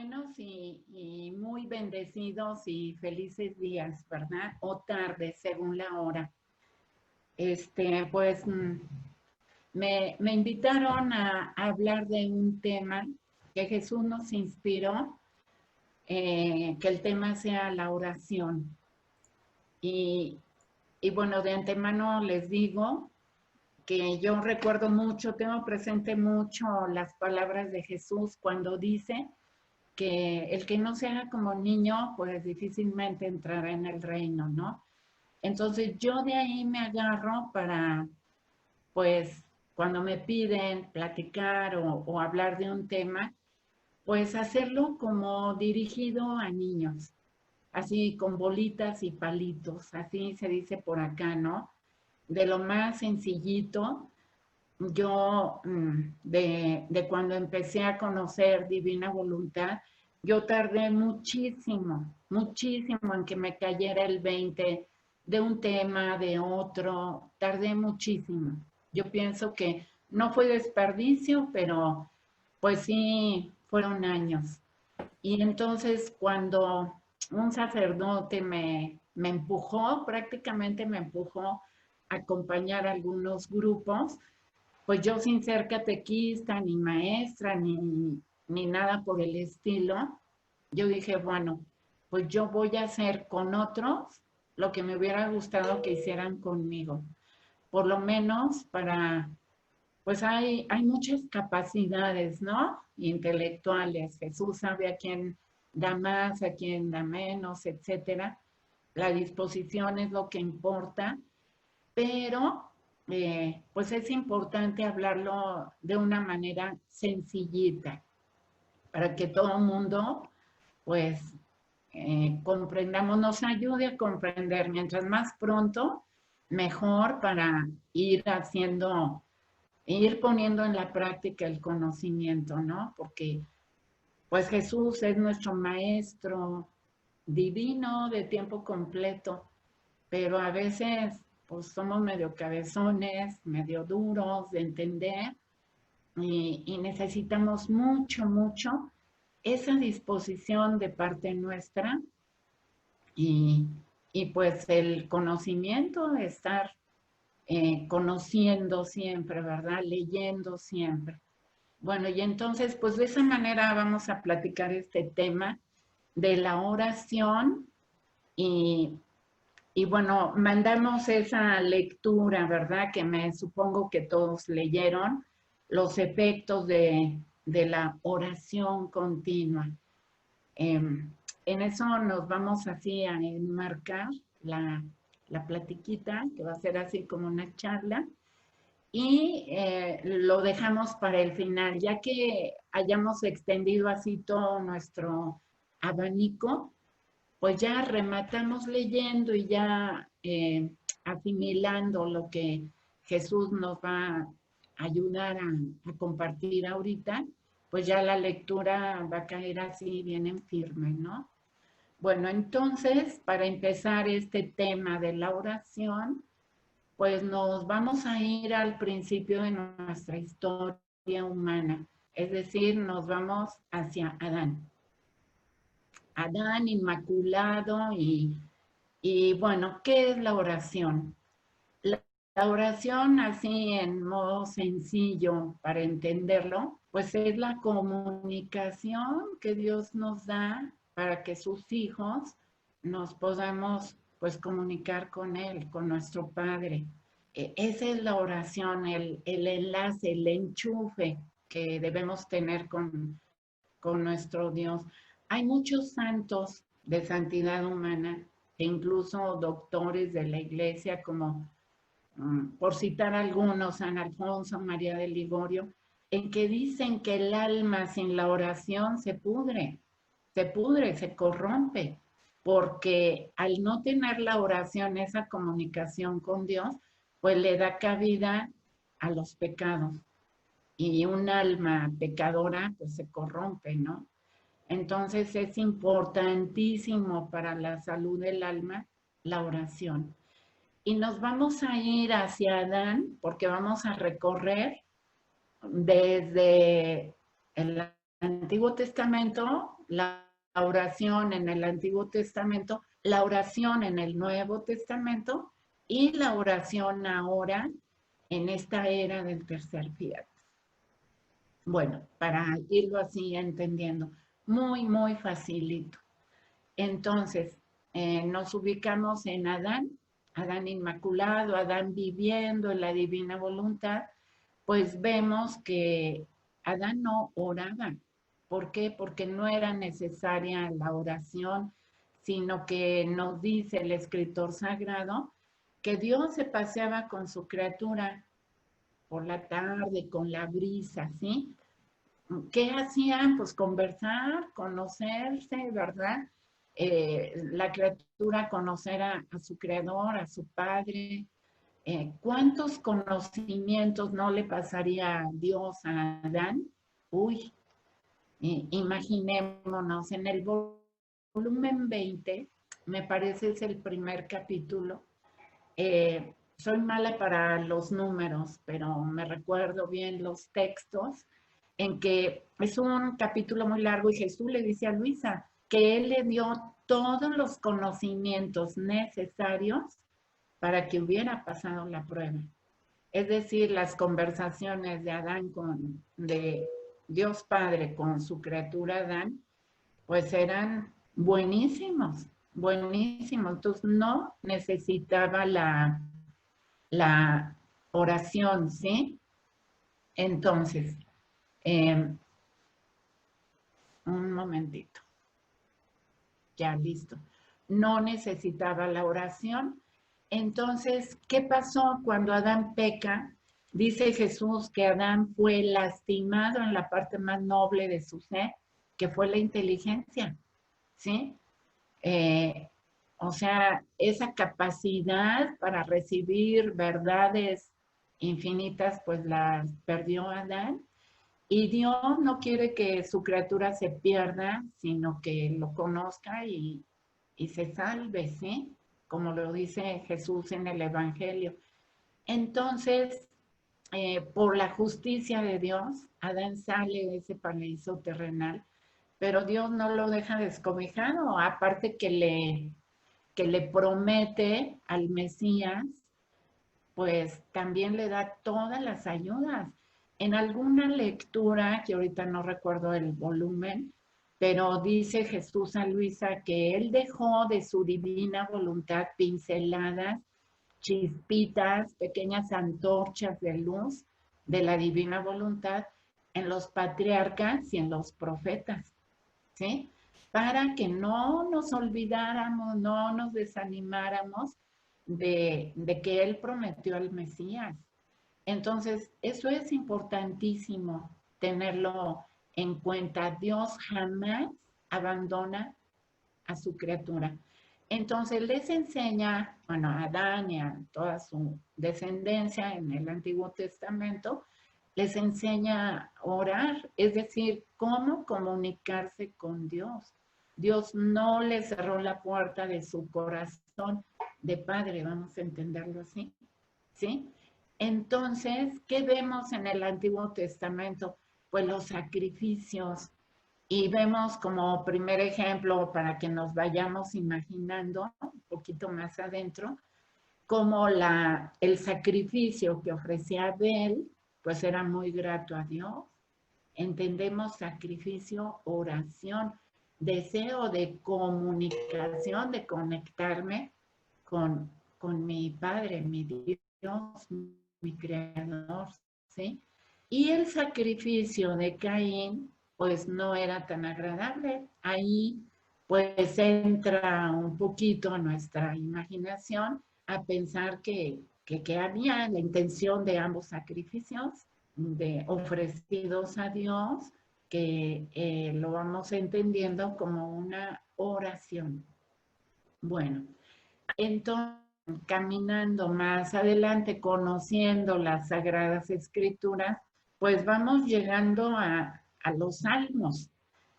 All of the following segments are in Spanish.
Buenos y muy bendecidos y felices días, ¿verdad? O tardes, según la hora. Pues me invitaron a hablar de un tema que Jesús nos inspiró, que el tema sea la oración. Y, y bueno, de antemano les digo que yo recuerdo mucho, tengo presente mucho las palabras de Jesús cuando dice que el que no se haga como niño, pues difícilmente entrará en el reino, ¿no? Entonces yo de ahí me agarro para, pues, cuando me piden platicar o hablar de un tema, pues hacerlo como dirigido a niños, así con bolitas y palitos, así se dice por acá, ¿no? De lo más sencillito. Yo, de cuando empecé a conocer Divina Voluntad, yo tardé muchísimo, muchísimo en que me cayera el 20 de un tema, de otro, tardé muchísimo. Yo pienso que no fue desperdicio, pero pues sí, fueron años. Y entonces cuando un sacerdote me empujó, prácticamente me empujó a acompañar a algunos grupos, pues yo sin ser catequista, ni maestra, ni nada por el estilo, yo dije, bueno, pues yo voy a hacer con otros lo que me hubiera gustado que hicieran conmigo. Por lo menos para, pues hay muchas capacidades, ¿no? Intelectuales. Jesús sabe a quién da más, a quién da menos, etcétera. La disposición es lo que importa, pero pues es importante hablarlo de una manera sencillita para que todo el mundo pues comprendamos, nos ayude a comprender. Mientras más pronto, mejor para ir haciendo, ir poniendo en la práctica el conocimiento, ¿no? Porque pues Jesús es nuestro maestro divino de tiempo completo, pero a veces pues somos medio cabezones, medio duros de entender y necesitamos mucho, mucho esa disposición de parte nuestra y, y pues el conocimiento, estar conociendo siempre, ¿verdad? Leyendo siempre. Bueno, y entonces pues de esa manera vamos a platicar este tema de la oración y y bueno, mandamos esa lectura, ¿verdad? Que me supongo que todos leyeron, los efectos de la oración continua. En eso nos vamos así a enmarcar la platiquita, que va a ser así como una charla, y lo dejamos para el final, ya que hayamos extendido así todo nuestro abanico, pues ya rematamos leyendo y ya asimilando lo que Jesús nos va a ayudar a compartir ahorita, pues ya la lectura va a caer así bien en firme, ¿no? Bueno, entonces, para empezar este tema de la oración, pues nos vamos a ir al principio de nuestra historia humana, es decir, nos vamos hacia Adán. Adán inmaculado y bueno, ¿qué es la oración? La oración, así en modo sencillo para entenderlo, pues es la comunicación que Dios nos da para que sus hijos nos podamos pues comunicar con Él, con nuestro Padre. Esa es la oración, el enlace, el enchufe que debemos tener con nuestro Dios. Hay muchos santos de santidad humana e incluso doctores de la iglesia, como por citar algunos, San Alfonso, María de Ligorio, en que dicen que el alma sin la oración se corrompe, porque al no tener la oración, esa comunicación con Dios, pues le da cabida a los pecados. Y un alma pecadora, pues se corrompe, ¿no? Entonces es importantísimo para la salud del alma la oración. Y nos vamos a ir hacia Adán porque vamos a recorrer desde el Antiguo Testamento la oración en el Antiguo Testamento, la oración en el Nuevo Testamento y la oración ahora en esta era del tercer fiat. Bueno, para irlo así entendiendo, muy, muy facilito. Entonces, nos ubicamos en Adán, Adán inmaculado, Adán viviendo en la divina voluntad, pues vemos que Adán no oraba. ¿Por qué? Porque no era necesaria la oración, sino que nos dice el escritor sagrado que Dios se paseaba con su criatura por la tarde, con la brisa, ¿sí? ¿Qué hacían? Pues conversar, conocerse, ¿verdad? La criatura conocer a su creador, a su padre. ¿Cuántos conocimientos no le pasaría a Dios a Adán? Uy, imaginémonos, en el volumen 20, me parece es el primer capítulo. Soy mala para los números, pero me recuerdo bien los textos en que es un capítulo muy largo y Jesús le dice a Luisa que Él le dio todos los conocimientos necesarios para que hubiera pasado la prueba. Es decir, las conversaciones de Adán de Dios Padre con su criatura Adán, pues eran buenísimos, buenísimos. Entonces no necesitaba la oración, ¿sí? Entonces, eh, un momentito. Ya, listo. No necesitaba la oración. Entonces, ¿qué pasó cuando Adán peca? Dice Jesús que Adán fue lastimado en la parte más noble de su ser, que fue la inteligencia, ¿sí? Eh, o sea, esa capacidad para recibir verdades infinitas, pues las perdió Adán. Y Dios no quiere que su criatura se pierda, sino que lo conozca y se salve, ¿sí? Como lo dice Jesús en el Evangelio. Entonces, por la justicia de Dios, Adán sale de ese paraíso terrenal, pero Dios no lo deja descobijado, aparte que le promete al Mesías, pues también le da todas las ayudas. En alguna lectura, que ahorita no recuerdo el volumen, pero dice Jesús a Luisa que él dejó de su divina voluntad pinceladas, chispitas, pequeñas antorchas de luz de la divina voluntad en los patriarcas y en los profetas, ¿sí? Para que no nos olvidáramos, no nos desanimáramos de que Él prometió al Mesías. Entonces, eso es importantísimo tenerlo en cuenta. Dios jamás abandona a su criatura. Entonces les enseña, bueno, a Adán y a toda su descendencia en el Antiguo Testamento, les enseña a orar, es decir, cómo comunicarse con Dios. Dios no le cerró la puerta de su corazón de padre, vamos a entenderlo así, ¿sí? Entonces, ¿qué vemos en el Antiguo Testamento? Pues los sacrificios. Y vemos como primer ejemplo, para que nos vayamos imaginando un poquito más adentro, como el sacrificio que ofrecía Abel, pues era muy grato a Dios. Entendemos sacrificio, oración, deseo de comunicación, de conectarme con mi Padre, mi Dios, mi Creador, ¿sí? Y el sacrificio de Caín, pues no era tan agradable. Ahí, pues entra un poquito nuestra imaginación a pensar que había la intención de ambos sacrificios, de ofrecidos a Dios, que lo vamos entendiendo como una oración. Bueno, entonces, caminando más adelante, conociendo las Sagradas Escrituras, pues vamos llegando a los salmos.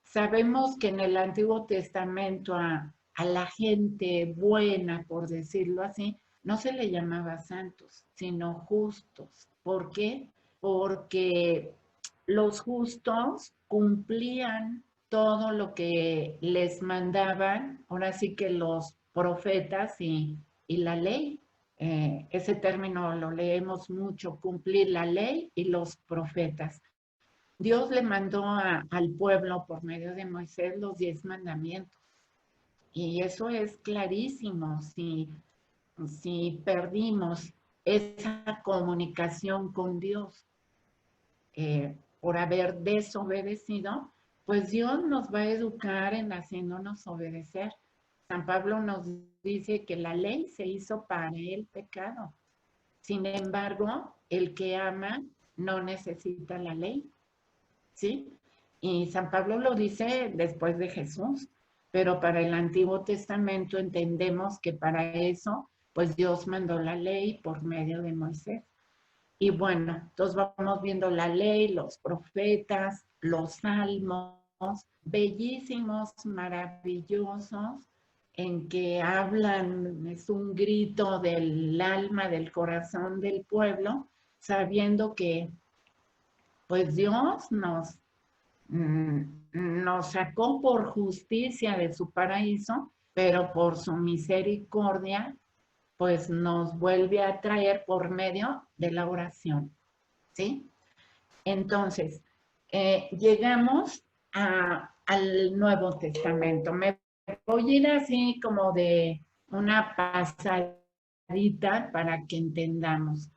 Sabemos que en el Antiguo Testamento a la gente buena, por decirlo así, no se le llamaba santos, sino justos. ¿Por qué? Porque los justos cumplían todo lo que les mandaban, ahora sí que los profetas y la ley. Ese término lo leemos mucho, cumplir la ley y los profetas. Dios le mandó al pueblo por medio de Moisés los 10 mandamientos. Y eso es clarísimo. Si perdimos esa comunicación con Dios por haber desobedecido, pues Dios nos va a educar en haciéndonos obedecer. San Pablo nos dice que la ley se hizo para el pecado. Sin embargo, el que ama no necesita la ley, ¿sí? Y San Pablo lo dice después de Jesús, pero para el Antiguo Testamento entendemos que para eso, pues Dios mandó la ley por medio de Moisés. Y bueno, entonces vamos viendo la ley, los profetas, los salmos, bellísimos, maravillosos, en que hablan, es un grito del alma, del corazón del pueblo, sabiendo que pues Dios nos sacó por justicia de su paraíso, pero por su misericordia, pues nos vuelve a traer por medio de la oración, ¿sí? Entonces, llegamos al Nuevo Testamento. Me voy a ir así como de una pasadita para que entendamos.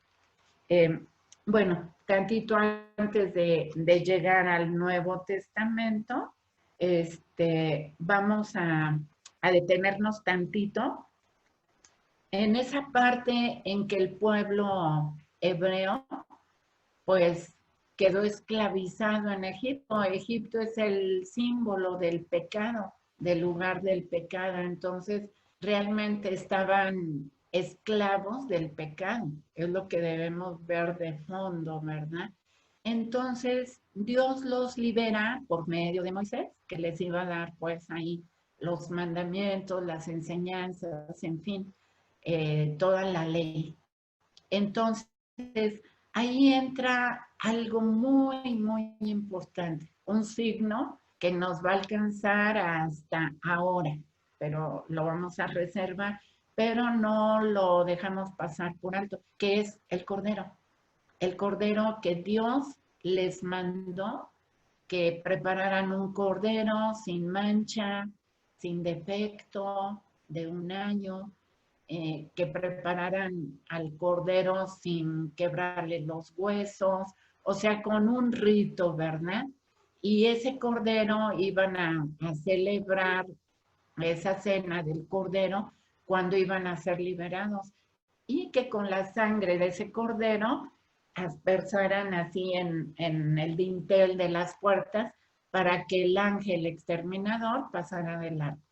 Bueno, tantito antes de llegar al Nuevo Testamento, vamos a detenernos tantito en esa parte en que el pueblo hebreo, pues, quedó esclavizado en Egipto. Egipto es el símbolo del pecado, del lugar del pecado. Entonces, realmente estaban esclavos del pecado. Es lo que debemos ver de fondo, ¿verdad? Entonces, Dios los libera por medio de Moisés, que les iba a dar, pues, ahí los mandamientos, las enseñanzas, en fin, toda la ley. Entonces, ahí entra algo muy, muy importante, un signo que nos va a alcanzar hasta ahora, pero lo vamos a reservar, pero no lo dejamos pasar por alto, que es el cordero que Dios les mandó que prepararan un cordero sin mancha, sin defecto, de 1 año, que prepararan al cordero sin quebrarle los huesos, o sea, con un rito, ¿verdad? Y ese cordero iban a celebrar esa cena del cordero cuando iban a ser liberados y que con la sangre de ese cordero aspersaran así en el dintel de las puertas para que el ángel exterminador pasara de largo,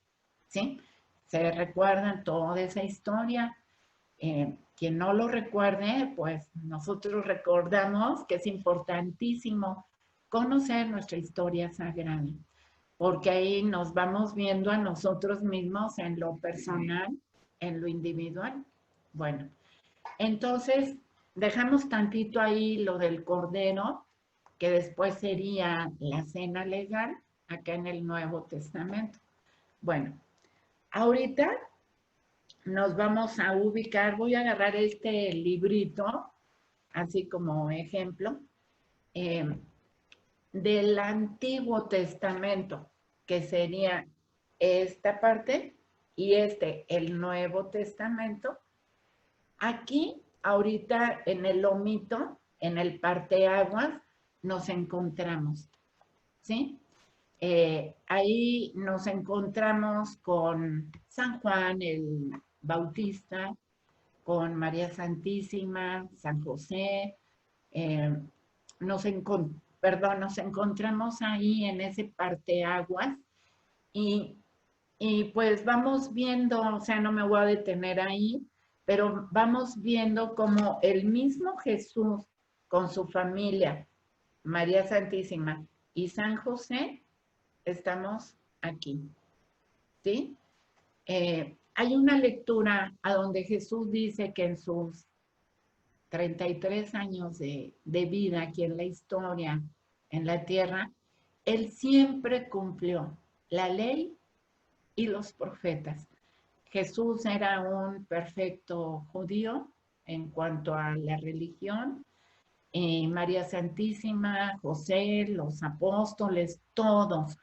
¿sí? Se recuerdan toda esa historia. Quien no lo recuerde, pues nosotros recordamos que es importantísimo conocer nuestra historia sagrada, porque ahí nos vamos viendo a nosotros mismos en lo personal, en lo individual. Bueno, entonces dejamos tantito ahí lo del cordero, que después sería la cena legal, acá en el Nuevo Testamento. Bueno, ahorita nos vamos a ubicar, voy a agarrar este librito, así como ejemplo, eh, del Antiguo Testamento, que sería esta parte y el Nuevo Testamento. Aquí, ahorita en el lomito, en el parteaguas, nos encontramos, ¿sí? Ahí nos encontramos con San Juan el Bautista, con María Santísima, San José, eh, nos encontramos ahí en ese parteaguas y, y pues vamos viendo, o sea, no me voy a detener ahí, pero vamos viendo como el mismo Jesús con su familia, María Santísima y San José, estamos aquí, ¿sí? Hay una lectura a donde Jesús dice que en sus 33 años de vida aquí en la historia, en la tierra, Él siempre cumplió la ley y los profetas. Jesús era un perfecto judío en cuanto a la religión. María Santísima, José, los apóstoles, todos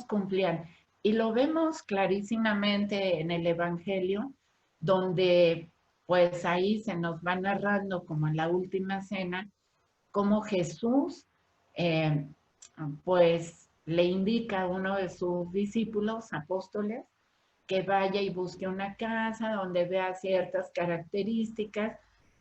cumplían. Y lo vemos clarísimamente en el Evangelio, donde pues ahí se nos va narrando como en la última cena, cómo Jesús eh, pues le indica a uno de sus discípulos, apóstoles, que vaya y busque una casa donde vea ciertas características,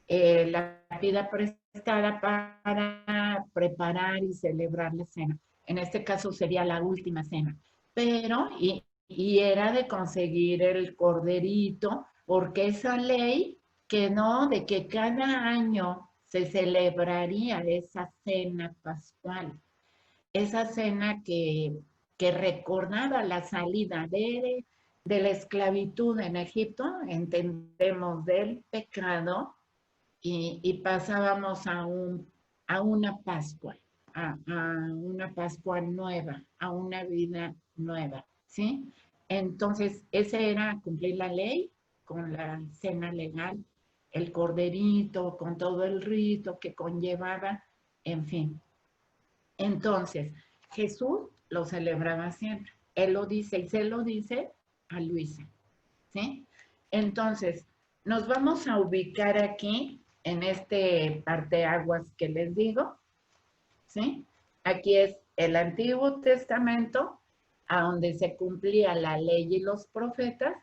la pida prestada para preparar y celebrar la cena. En este caso sería la última cena. Pero, y era de conseguir el corderito, porque esa ley quedó de que cada año se celebraría esa cena pascual, esa cena que recordaba la salida de la esclavitud en Egipto, entendemos del pecado, y pasábamos a una Pascua, a una Pascua nueva, a una vida nueva, ¿sí? Entonces, ese era cumplir la ley con la cena legal, el corderito, con todo el rito que conllevaba, en fin. Entonces, Jesús lo celebraba siempre. Él lo dice y se lo dice a Luisa, ¿sí? Entonces, nos vamos a ubicar aquí en este parteaguas que les digo, ¿sí? Aquí es el Antiguo Testamento, a donde se cumplía la ley y los profetas,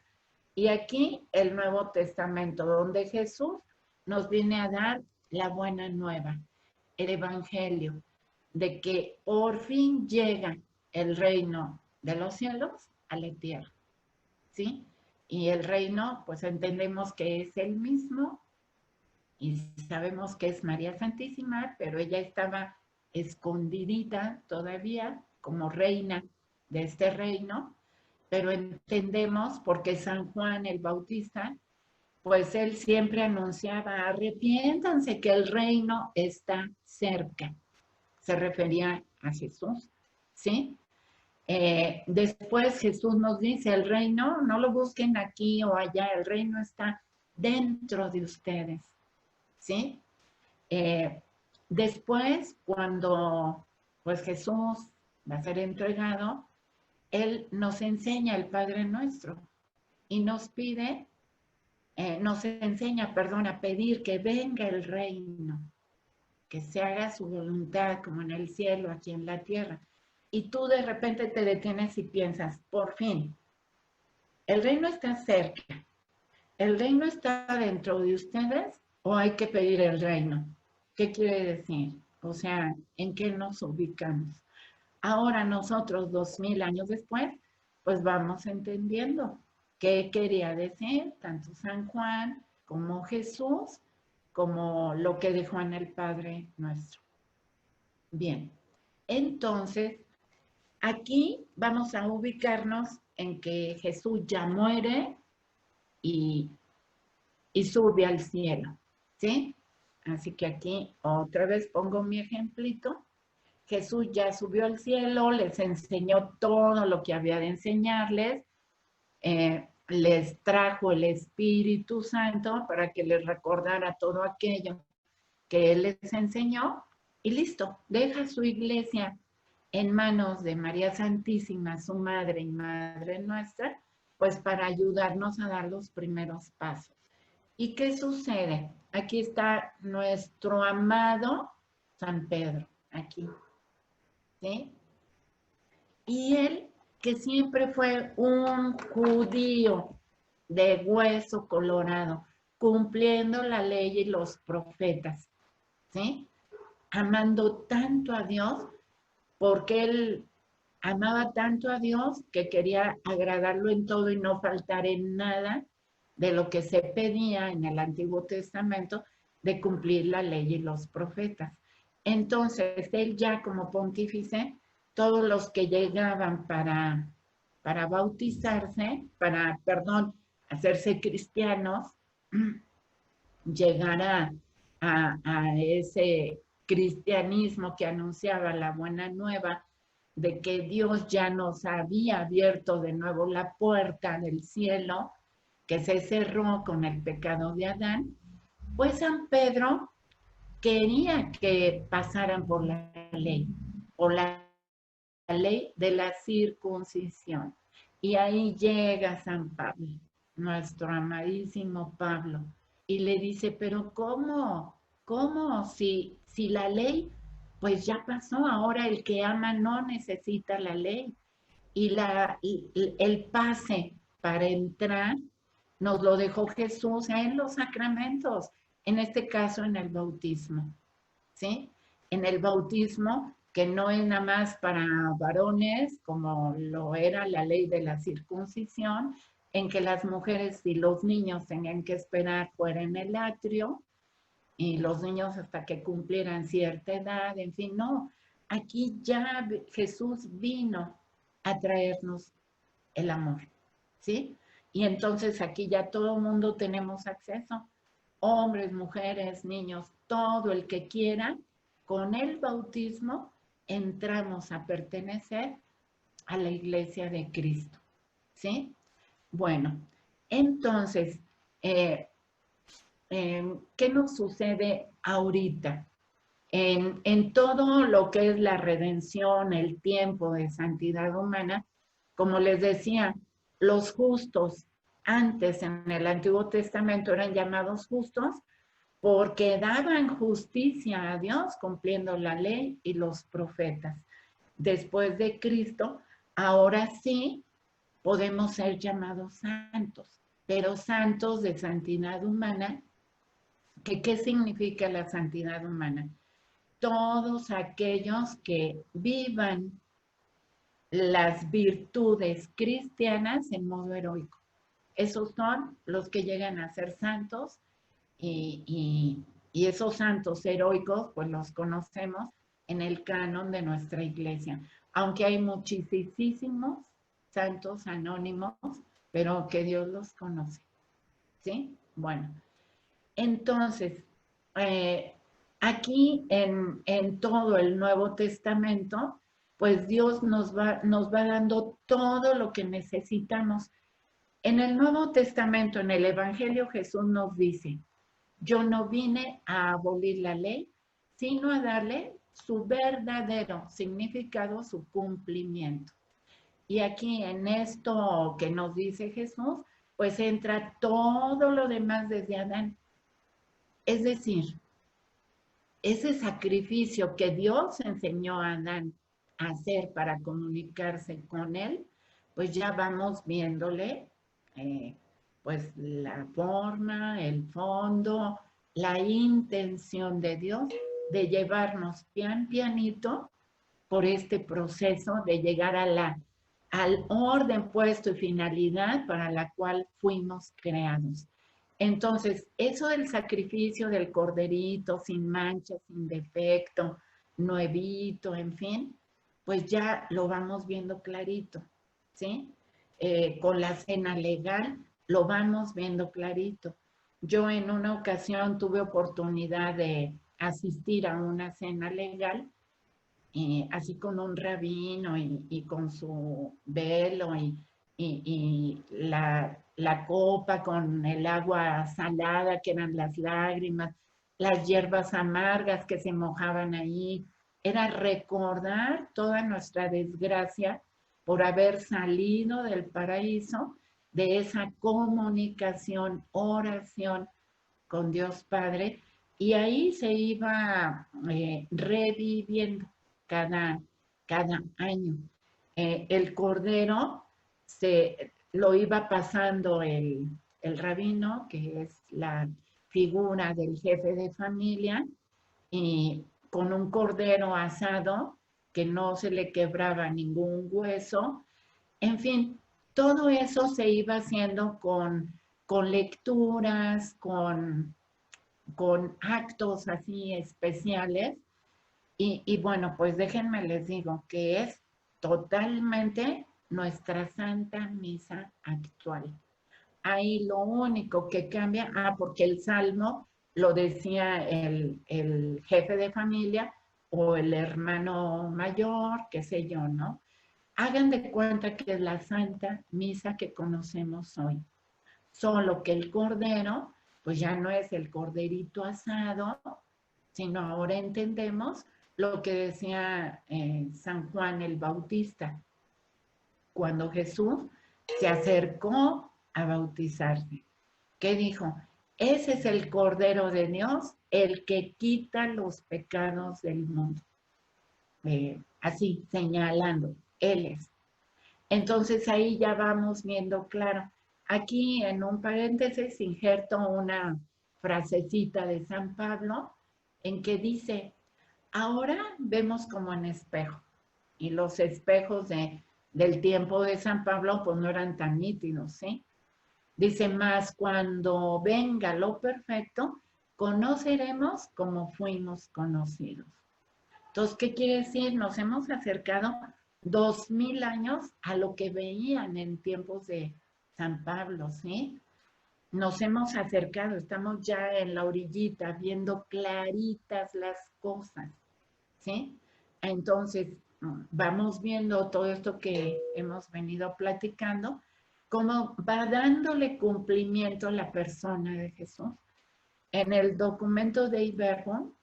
y aquí el Nuevo Testamento, donde Jesús nos viene a dar la buena nueva, el Evangelio, de que por fin llega el reino de los cielos a la tierra, ¿sí? Y el reino, pues entendemos que es el mismo y sabemos que es María Santísima, pero ella estaba escondidita todavía como reina de este reino, pero entendemos porque San Juan el Bautista, pues él siempre anunciaba, arrepiéntanse que el reino está cerca. Se refería a Jesús, ¿sí? Después Jesús nos dice, el reino, no lo busquen aquí o allá, el reino está dentro de ustedes, ¿sí? Eh, Después, cuando pues Jesús va a ser entregado, Él nos enseña el Padre Nuestro y nos pide, nos enseña, perdón, a pedir que venga el reino, que se haga su voluntad como en el cielo, aquí en la tierra. Y tú de repente te detienes y piensas, por fin, el reino está cerca, el reino está dentro de ustedes o hay que pedir el reino. ¿Qué quiere decir? O sea, ¿en qué nos ubicamos? Ahora nosotros, 2000 años después, pues vamos entendiendo qué quería decir tanto San Juan como Jesús, como lo que dejó en el Padre Nuestro. Bien, entonces, aquí vamos a ubicarnos en que Jesús ya muere y, y sube al cielo, ¿sí? Así que aquí otra vez pongo mi ejemplito. Jesús ya subió al cielo, les enseñó todo lo que había de enseñarles, les trajo el Espíritu Santo para que les recordara todo aquello que Él les enseñó y listo, deja su iglesia en manos de María Santísima, su madre y madre nuestra, pues para ayudarnos a dar los primeros pasos. ¿Y qué sucede? Aquí está nuestro amado San Pedro, aquí, ¿sí? Y él, que siempre fue un judío de hueso colorado, cumpliendo la ley y los profetas, ¿sí? Amando tanto a Dios, porque él amaba tanto a Dios que quería agradarlo en todo y no faltar en nada de lo que se pedía en el Antiguo Testamento de cumplir la ley y los profetas. Entonces, él ya como pontífice, todos los que llegaban para bautizarse, perdón, hacerse cristianos, llegar a ese cristianismo que anunciaba la buena nueva de que Dios ya nos había abierto de nuevo la puerta del cielo, que se cerró con el pecado de Adán, pues San Pedro quería que pasaran por la ley de la circuncisión. Y ahí llega San Pablo, nuestro amadísimo Pablo, y le dice, pero ¿cómo? ¿Cómo? Si la ley, pues ya pasó, ahora el que ama no necesita la ley. Y el pase para entrar nos lo dejó Jesús en los sacramentos, en este caso en el bautismo. ¿Sí? En el bautismo, que no es nada más para varones, como lo era la ley de la circuncisión, en que las mujeres y los niños tenían que esperar fuera en el atrio, y los niños hasta que cumplieran cierta edad, en fin, no. Aquí ya Jesús vino a traernos el amor, ¿sí? Y entonces aquí ya todo el mundo tenemos acceso, hombres, mujeres, niños, todo el que quiera, con el bautismo entramos a pertenecer a la iglesia de Cristo, ¿sí? Bueno, entonces, eh, ¿qué nos sucede ahorita? En todo lo que es la redención, el tiempo de santidad humana, como les decía, los justos antes en el Antiguo Testamento eran llamados justos porque daban justicia a Dios cumpliendo la ley y los profetas. Después de Cristo, ahora sí podemos ser llamados santos, pero santos de santidad humana. ¿Qué significa la santidad humana? Todos aquellos que vivan las virtudes cristianas en modo heroico. Esos son los que llegan a ser santos y esos santos heroicos, pues los conocemos en el canon de nuestra iglesia. Aunque hay muchísimos santos anónimos, pero que Dios los conoce. ¿Sí? Bueno, entonces, eh, aquí en todo el Nuevo Testamento, pues Dios nos va dando todo lo que necesitamos. En el Nuevo Testamento, en el Evangelio, Jesús nos dice, yo no vine a abolir la ley, sino a darle su verdadero significado, su cumplimiento. Y aquí en esto que nos dice Jesús, pues entra todo lo demás desde Adán. Es decir, ese sacrificio que Dios enseñó a Adán a hacer para comunicarse con él, pues ya vamos viéndole eh, pues la forma, el fondo, la intención de Dios de llevarnos pianito por este proceso de llegar al orden puesto y finalidad para la cual fuimos creados. Entonces, eso del sacrificio del corderito, sin mancha, sin defecto, nuevito, en fin, pues ya lo vamos viendo clarito, ¿sí? Con la cena legal lo vamos viendo clarito. Yo en una ocasión tuve oportunidad de asistir a una cena legal, así con un rabino y con su velo y la copa con el agua salada, que eran las lágrimas, las hierbas amargas que se mojaban ahí. Era recordar toda nuestra desgracia por haber salido del paraíso, de esa comunicación, oración con Dios Padre, y ahí se iba reviviendo cada, cada año. El cordero lo iba pasando el rabino, que es la figura del jefe de familia, y con un cordero asado que no se le quebraba ningún hueso. En fin, todo eso se iba haciendo con lecturas, con actos así especiales. Y bueno, pues déjenme les digo que es totalmente nuestra Santa Misa actual. Ahí lo único que cambia, porque el Salmo lo decía el jefe de familia, o el hermano mayor, qué sé yo, ¿no? Hagan de cuenta que es la Santa Misa que conocemos hoy. Solo que el cordero, pues ya no es el corderito asado, sino ahora entendemos lo que decía San Juan el Bautista, cuando Jesús se acercó a bautizarse. ¿Qué dijo? Ese es el Cordero de Dios, el que quita los pecados del mundo. Así, señalando, Él es. Entonces ahí ya vamos viendo claro. Aquí en un paréntesis injerto una frasecita de San Pablo en que dice, ahora vemos como en espejo. Y los espejos del tiempo de San Pablo pues no eran tan nítidos, ¿sí? Dice, más cuando venga lo perfecto, conoceremos como fuimos conocidos. Entonces, ¿qué quiere decir? Nos hemos acercado 2000 años a lo que veían en tiempos de San Pablo, ¿sí? Nos hemos acercado, estamos ya en la orillita, viendo claritas las cosas, ¿sí? Entonces, vamos viendo todo esto que hemos venido platicando, cómo va dándole cumplimiento a la persona de Jesús. En el documento de Verbum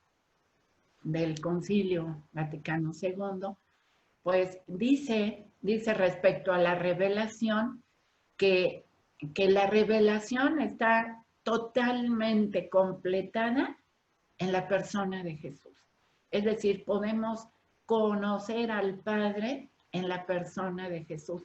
del Concilio Vaticano II, pues dice respecto a la revelación que, que la revelación está totalmente completada en la persona de Jesús. Es decir, podemos conocer al Padre en la persona de Jesús,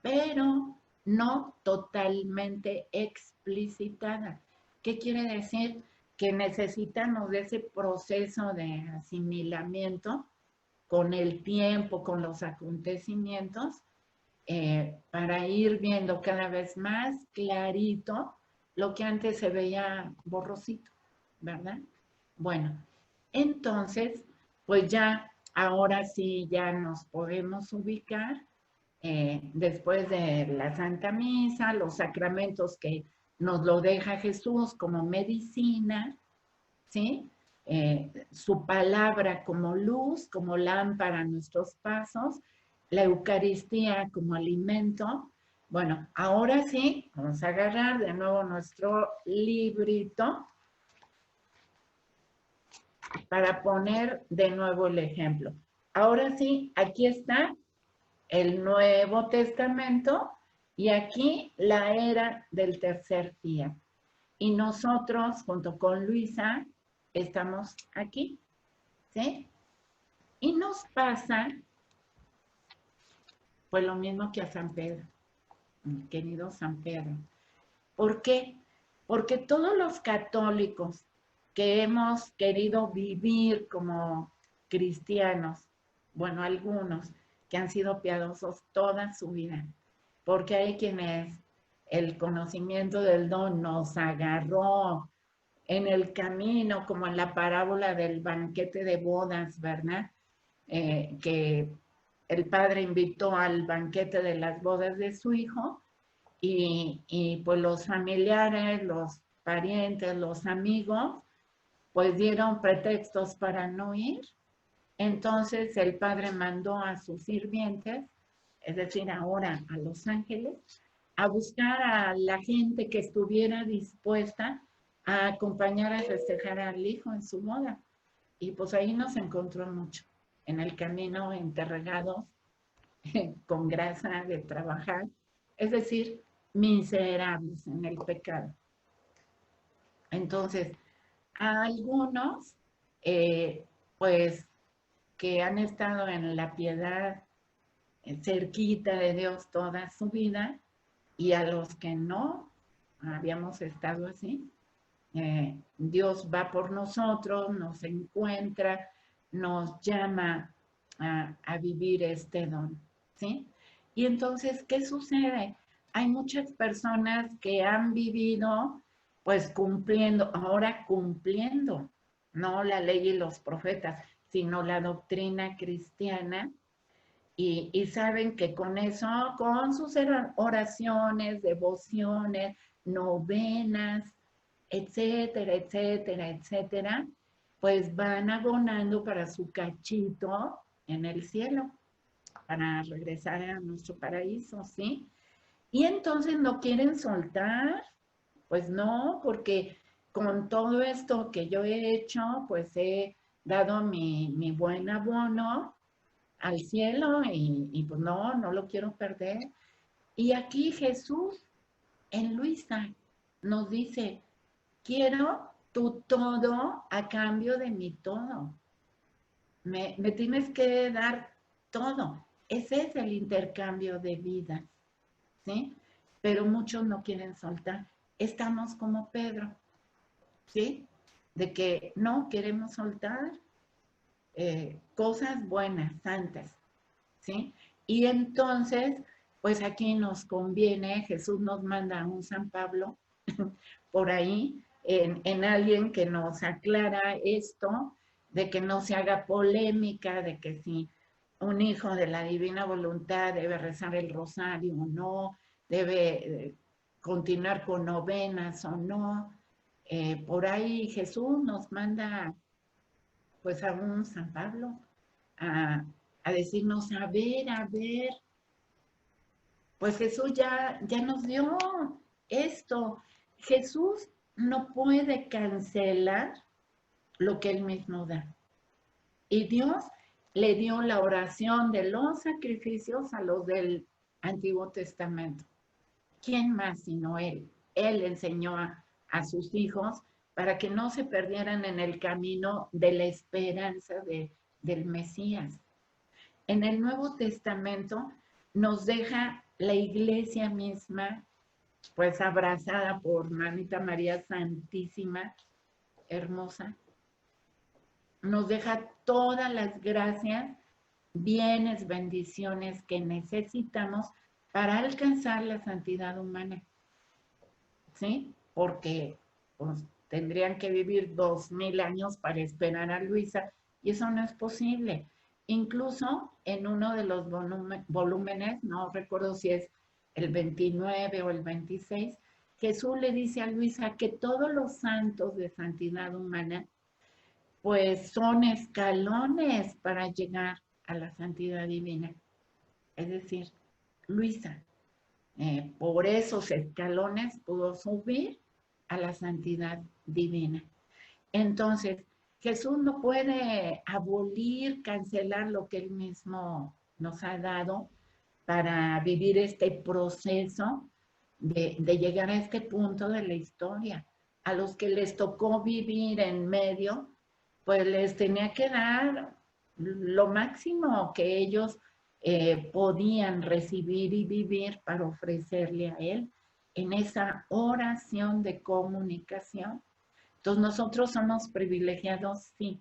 pero no totalmente explicitada. ¿Qué quiere decir? Que necesitamos de ese proceso de asimilamiento con el tiempo, con los acontecimientos, para ir viendo cada vez más clarito lo que antes se veía borrosito, ¿verdad? Bueno, entonces, pues ya, ahora sí, ya nos podemos ubicar después de la Santa Misa, los sacramentos que nos lo deja Jesús como medicina, ¿sí? Su palabra como luz, como lámpara a nuestros pasos, la Eucaristía como alimento. Bueno, ahora sí, vamos a agarrar de nuevo nuestro librito para poner de nuevo el ejemplo. Ahora sí, aquí está el Nuevo Testamento y aquí la era del tercer día. Y nosotros, junto con Luisa, estamos aquí, ¿sí? Y nos pasa, pues lo mismo que a San Pedro, mi querido San Pedro. ¿Por qué? Porque todos los católicos que hemos querido vivir como cristianos, bueno, algunos que han sido piadosos toda su vida, porque hay quienes el conocimiento del don nos agarró en el camino, como en la parábola del banquete de bodas, ¿verdad? Que el padre invitó al banquete de las bodas de su hijo y pues los familiares, los parientes, los amigos, pues dieron pretextos para no ir. Entonces el padre mandó a sus sirvientes, es decir, ahora a los ángeles, a buscar a la gente que estuviera dispuesta a acompañar a festejar al hijo en su boda. Y pues ahí nos encontró mucho, en el camino enterrados, con grasa de trabajar, es decir, miserables en el pecado. Entonces, a algunos, pues, que han estado en la piedad cerquita de Dios toda su vida, y a los que no habíamos estado así, Dios va por nosotros, nos encuentra, nos llama a vivir este don, ¿sí? Y entonces, ¿qué sucede? Hay muchas personas que han vivido, pues cumpliendo, ahora cumpliendo, no la ley y los profetas, sino la doctrina cristiana, y saben que con eso, con sus oraciones, devociones, novenas, etcétera, etcétera, etcétera, pues van abonando para su cachito en el cielo, para regresar a nuestro paraíso, ¿sí? Y entonces no quieren soltar, pues no, porque con todo esto que yo he hecho, pues he dado mi buen abono al cielo y pues no lo quiero perder. Y aquí Jesús en Luisa nos dice, quiero tu todo a cambio de mi todo. Me tienes que dar todo. Ese es el intercambio de vida, ¿sí? Pero muchos no quieren soltar. Estamos como Pedro, ¿sí? De que no queremos soltar cosas buenas, santas, ¿sí? Y entonces, pues aquí nos conviene, Jesús nos manda a un San Pablo por ahí, en alguien que nos aclara esto, de que no se haga polémica, de que si un hijo de la divina voluntad debe rezar el rosario o no, debe continuar con novenas o no. Por ahí Jesús nos manda pues a un San Pablo a decirnos, a ver, pues Jesús ya nos dio esto. Jesús no puede cancelar lo que él mismo da. Y Dios le dio la oración de los sacrificios a los del Antiguo Testamento. ¿Quién más sino él? Él enseñó a sus hijos para que no se perdieran en el camino de la esperanza del Mesías. En el Nuevo Testamento nos deja la iglesia misma, pues abrazada por Mamita María Santísima, hermosa, nos deja todas las gracias, bienes, bendiciones que necesitamos para alcanzar la santidad humana, ¿sí? Porque pues, tendrían que vivir 2000 años para esperar a Luisa y eso no es posible. Incluso en uno de los volúmenes, no recuerdo si es el 29 o el 26, Jesús le dice a Luisa que todos los santos de santidad humana pues son escalones para llegar a la santidad divina. Es decir, Luisa, por esos escalones pudo subir a la santidad divina. Entonces, Jesús no puede abolir, cancelar lo que él mismo nos ha dado para vivir este proceso de llegar a este punto de la historia. A los que les tocó vivir en medio, pues les tenía que dar lo máximo que ellos podían recibir y vivir para ofrecerle a Él en esa oración de comunicación. Entonces nosotros somos privilegiados, sí.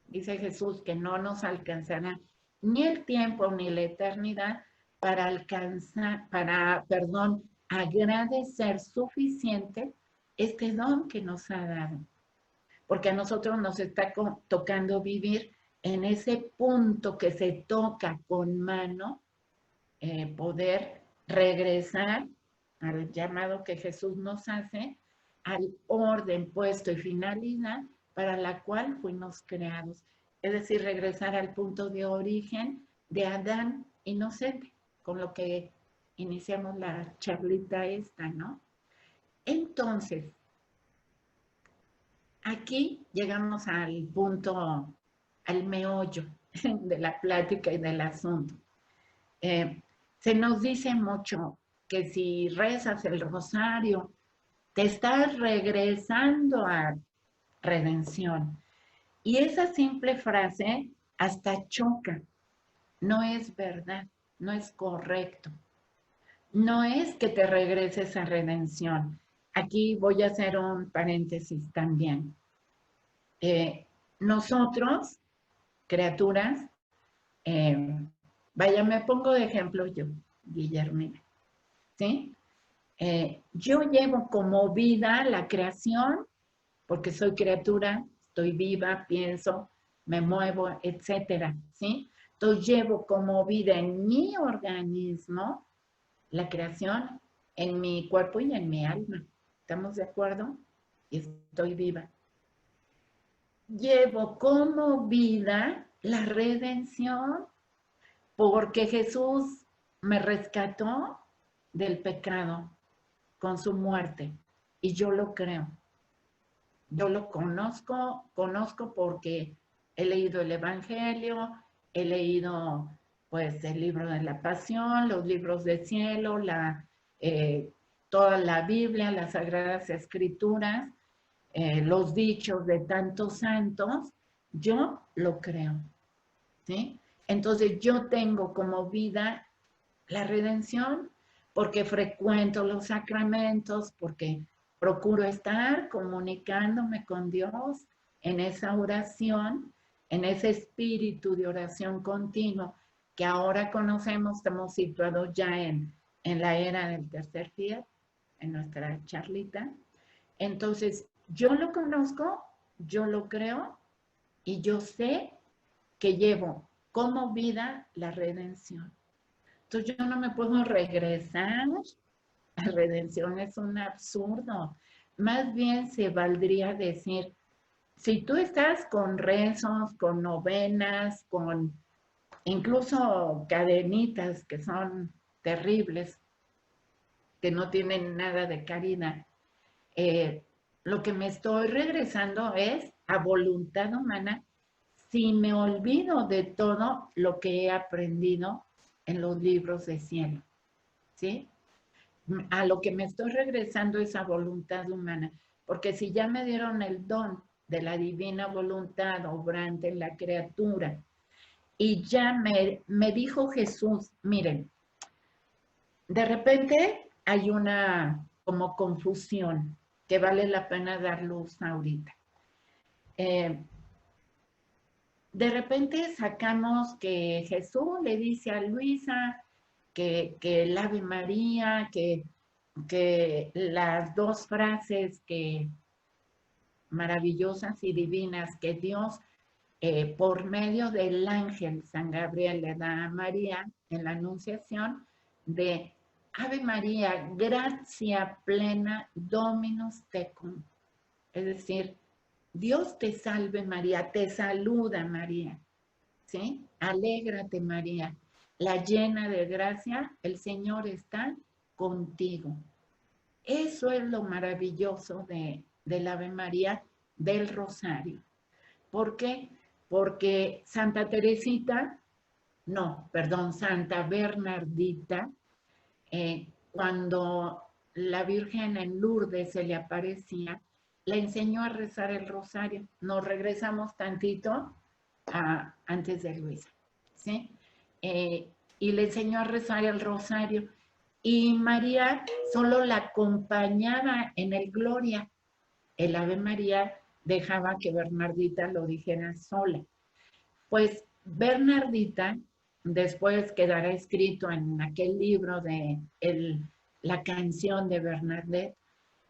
Dice Jesús que no nos alcanzará ni el tiempo ni la eternidad para alcanzar, agradecer suficiente este don que nos ha dado. Porque a nosotros nos está tocando vivir en ese punto que se toca con mano, poder regresar al llamado que Jesús nos hace, al orden, puesto y finalidad para la cual fuimos creados. Es decir, regresar al punto de origen de Adán inocente, con lo que iniciamos la charlita esta, ¿no? Entonces, aquí llegamos al punto, al meollo de la plática y del asunto. Se nos dice mucho que si rezas el rosario, te estás regresando a redención. Y esa simple frase hasta choca. No es verdad, no es correcto. No es que te regreses a redención. Aquí voy a hacer un paréntesis también. Nosotros, criaturas, vaya, me pongo de ejemplo yo, Guillermina, ¿sí? Yo llevo como vida la creación, porque soy criatura, estoy viva, pienso, me muevo, etcétera, ¿sí? Entonces llevo como vida en mi organismo la creación, en mi cuerpo y en mi alma. ¿Estamos de acuerdo? Y estoy viva. llevo como vida la redención, porque Jesús me rescató del pecado con su muerte. Y yo lo creo. Yo lo conozco porque he leído el Evangelio, he leído pues el libro de la Pasión, los libros del cielo, eh, toda la Biblia, las Sagradas Escrituras, los dichos de tantos santos. Yo lo creo, ¿sí? Entonces yo tengo como vida la redención porque frecuento los sacramentos, porque procuro estar comunicándome con Dios en esa oración, en ese espíritu de oración continuo que ahora conocemos, estamos situados ya en la era del tercer día, en nuestra charlita. Entonces, yo lo conozco, yo lo creo y yo sé que llevo como vida la redención. Entonces yo no me puedo regresar. La redención es un absurdo. Más bien se valdría decir, si tú estás con rezos, con novenas, con incluso cadenitas que son terribles, que no tienen nada de caridad, eh, lo que me estoy regresando es a voluntad humana si me olvido de todo lo que he aprendido en los libros de cielo, ¿sí? A lo que me estoy regresando es a voluntad humana, porque si ya me dieron el don de la divina voluntad obrante en la criatura y ya me dijo Jesús, miren, de repente hay una como confusión que vale la pena dar luz ahorita. Eh, de repente sacamos que Jesús le dice a Luisa que el Ave María, que las dos frases que maravillosas y divinas que Dios por medio del ángel San Gabriel le da a María en la anunciación de Ave María, gracia plena, Dominus tecum. Es decir, Dios te salve María, te saluda María, ¿sí? Alégrate María, la llena de gracia, el Señor está contigo. Eso es lo maravilloso del Ave María del Rosario. ¿Por qué? Porque Santa Teresita, no, perdón, Santa Bernardita, cuando la Virgen en Lourdes se le aparecía, le enseñó a rezar el rosario. Nos regresamos tantito antes de Luisa, ¿sí? Y le enseñó a rezar el rosario. Y María solo la acompañaba en el Gloria. El Ave María dejaba que Bernardita lo dijera sola. Pues Bernardita después quedará escrito en aquel libro de la canción de Bernadette.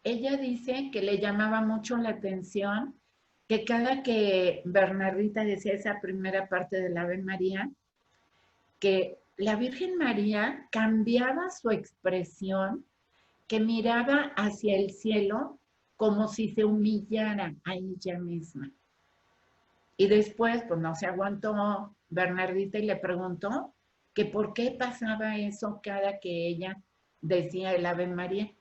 Ella dice que le llamaba mucho la atención que cada que Bernardita decía esa primera parte del Ave María, que la Virgen María cambiaba su expresión, que miraba hacia el cielo como si se humillara a ella misma. Y después, pues no se aguantó Bernardita y le preguntó que por qué pasaba eso cada que ella decía el Ave María.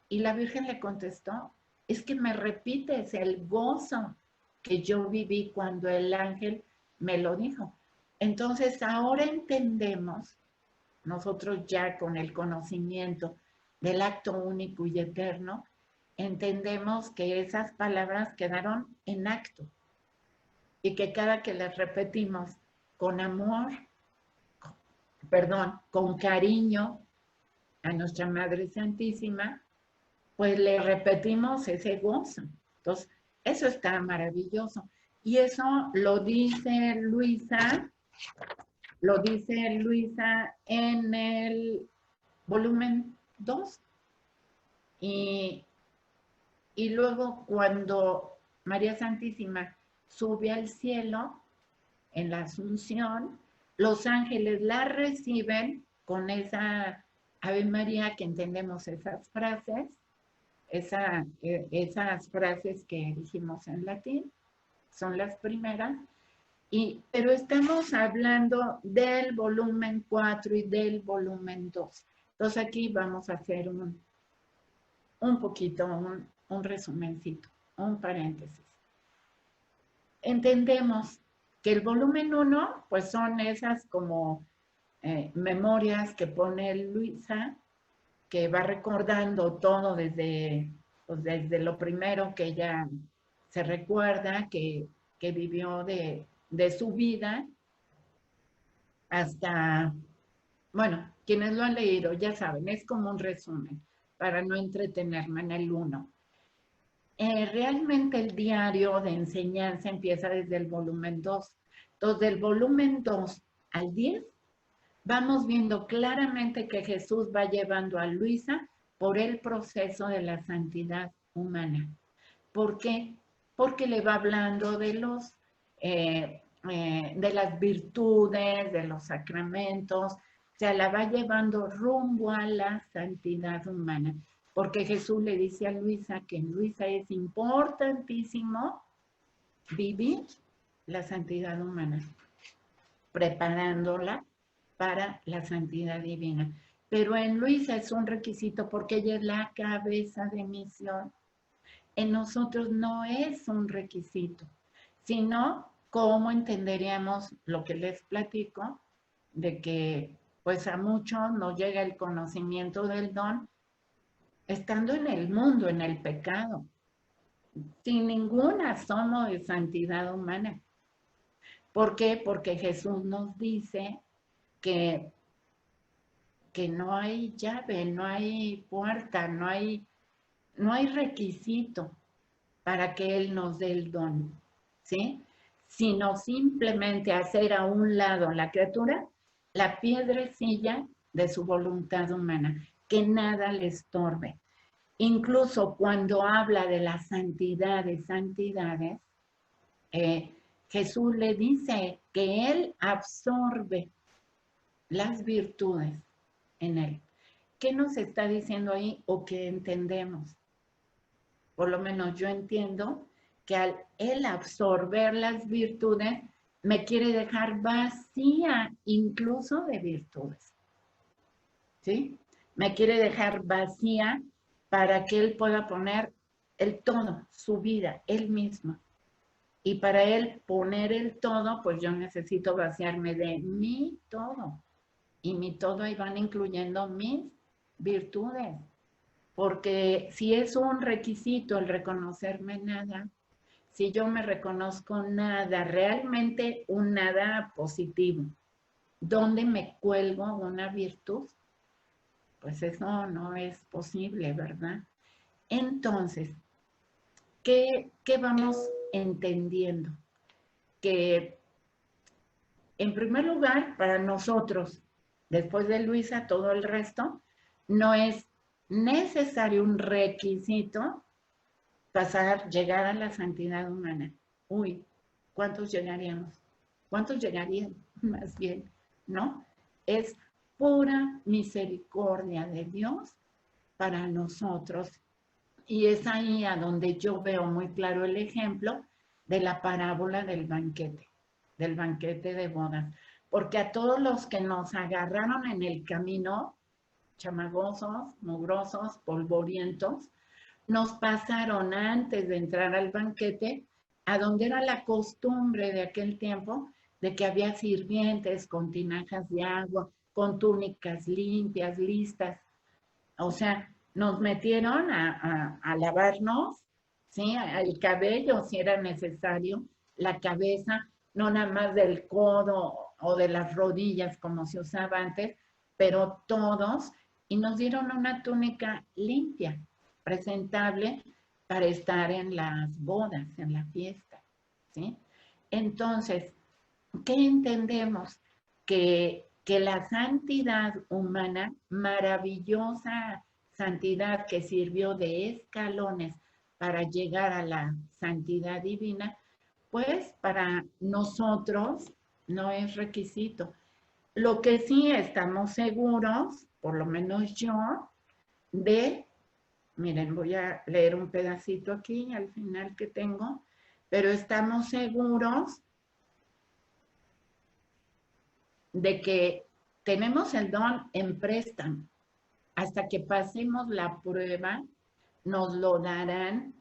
Y la Virgen le contestó, es que me repites el gozo que yo viví cuando el ángel me lo dijo. Entonces ahora entendemos, nosotros ya con el conocimiento del acto único y eterno, entendemos que esas palabras quedaron en acto y que cada que las repetimos con amor, perdón, con cariño a nuestra Madre Santísima, pues le repetimos ese gozo. Entonces, eso está maravilloso. Y eso lo dice Luisa en el volumen 2. Y, y luego cuando María Santísima sube al cielo, en la Asunción, los ángeles la reciben con esa Ave María que entendemos esas frases, esas frases que dijimos en latín, son las primeras, pero estamos hablando del volumen 4 y del volumen 2. Entonces aquí vamos a hacer un poquito, un resumencito, un paréntesis. Entendemos que el volumen 1, pues son esas como memorias que pone Luisa, que va recordando todo pues desde lo primero que ella se recuerda, que vivió de su vida, hasta, bueno, quienes lo han leído ya saben, es como un resumen, para no entretenerme en el 1. Realmente el diario de enseñanza empieza desde el volumen 2. Entonces, del volumen 2 al 10, vamos viendo claramente que Jesús va llevando a Luisa por el proceso de la santidad humana. ¿Por qué? Porque le va hablando de de las virtudes, de los sacramentos, o sea, la va llevando rumbo a la santidad humana. Porque Jesús le dice a Luisa que en Luisa es importantísimo vivir la santidad humana, preparándola para la santidad divina. Pero en Luisa es un requisito porque ella es la cabeza de misión. En nosotros no es un requisito, sino cómo entenderíamos lo que les platico, de que pues a muchos nos llega el conocimiento del don estando en el mundo, en el pecado, sin ningún asomo de santidad humana. ¿Por qué? Porque Jesús nos dice que no hay llave, no hay puerta, no hay requisito para que Él nos dé el don, ¿sí? Sino simplemente hacer a un lado la criatura, la piedrecilla de su voluntad humana, que nada le estorbe. Incluso cuando habla de la santidad de santidades, Jesús le dice que Él absorbe las virtudes en Él. ¿Qué nos está diciendo ahí o qué entendemos? Por lo menos yo entiendo que al Él absorber las virtudes, me quiere dejar vacía incluso de virtudes. ¿Sí? Me quiere dejar vacía para que Él pueda poner el todo, su vida, Él mismo. Y para Él poner el todo, pues yo necesito vaciarme de mi todo. Y mi todo ahí van incluyendo mis virtudes. Porque si es un requisito el reconocerme nada, si yo me reconozco nada, realmente un nada positivo, ¿dónde me cuelgo una virtud? Pues eso no es posible, ¿verdad? Entonces, ¿qué vamos entendiendo? Que en primer lugar, para nosotros, después de Luisa, todo el resto, no es necesario un requisito llegar a la santidad humana. Uy, ¿cuántos llegaríamos? ¿Cuántos llegarían? Más bien, ¿no? Es pura misericordia de Dios para nosotros. Y es ahí a donde yo veo muy claro el ejemplo de la parábola del banquete de bodas. Porque a todos los que nos agarraron en el camino, chamagosos, mugrosos, polvorientos, nos pasaron antes de entrar al banquete, a donde era la costumbre de aquel tiempo, de que había sirvientes con tinajas de agua, con túnicas limpias, listas. O sea, nos metieron a lavarnos, ¿sí? El cabello, si era necesario, la cabeza, no nada más del codo o de las rodillas como se usaba antes, pero todos, y nos dieron una túnica limpia, presentable para estar en las bodas, en la fiesta, ¿sí? Entonces, ¿qué entendemos? Que la santidad humana, maravillosa santidad que sirvió de escalones para llegar a la santidad divina, pues para nosotros no es requisito. Lo que sí estamos seguros, por lo menos yo, miren, voy a leer un pedacito aquí al final que tengo, pero estamos seguros de que tenemos el don en préstamo. Hasta que pasemos la prueba, nos lo darán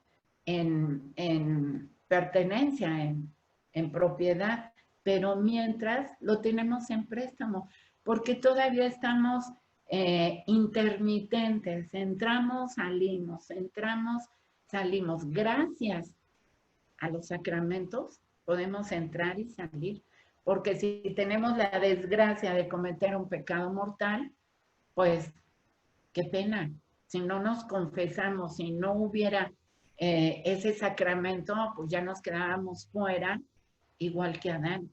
en pertenencia, en propiedad, pero mientras lo tenemos en préstamo, porque todavía estamos intermitentes, entramos, salimos. Gracias a los sacramentos podemos entrar y salir, porque si tenemos la desgracia de cometer un pecado mortal, pues qué pena. Si no nos confesamos, si no hubiera ese sacramento, pues ya nos quedábamos fuera, igual que Adán.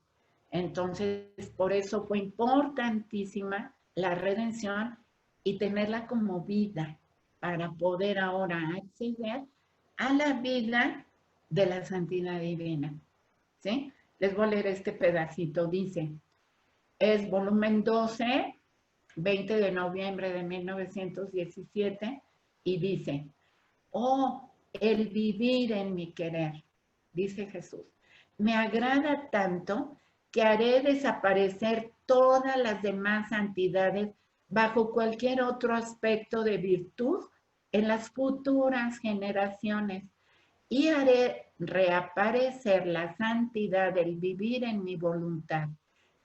Entonces, por eso fue importantísima la redención y tenerla como vida para poder ahora acceder a la vida de la santidad divina. ¿Sí? Les voy a leer este pedacito. Dice, es volumen 12, 20 de noviembre de 1917, y dice, oh, el vivir en mi querer, dice Jesús, me agrada tanto que haré desaparecer todas las demás santidades bajo cualquier otro aspecto de virtud en las futuras generaciones y haré reaparecer la santidad del vivir en mi voluntad,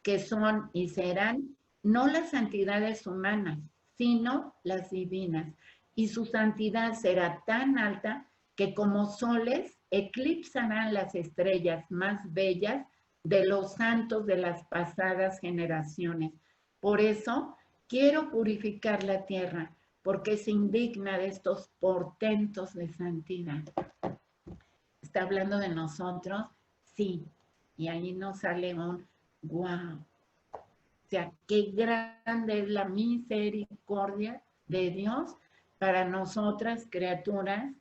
que son y serán no las santidades humanas, sino las divinas. Y su santidad será tan alta que como soles eclipsarán las estrellas más bellas de los santos de las pasadas generaciones. Por eso quiero purificar la tierra, porque se indigna de estos portentos de santidad. ¿Está hablando de nosotros? Sí. Y ahí nos sale un wow. O sea, qué grande es la misericordia de Dios para nosotras, criaturas,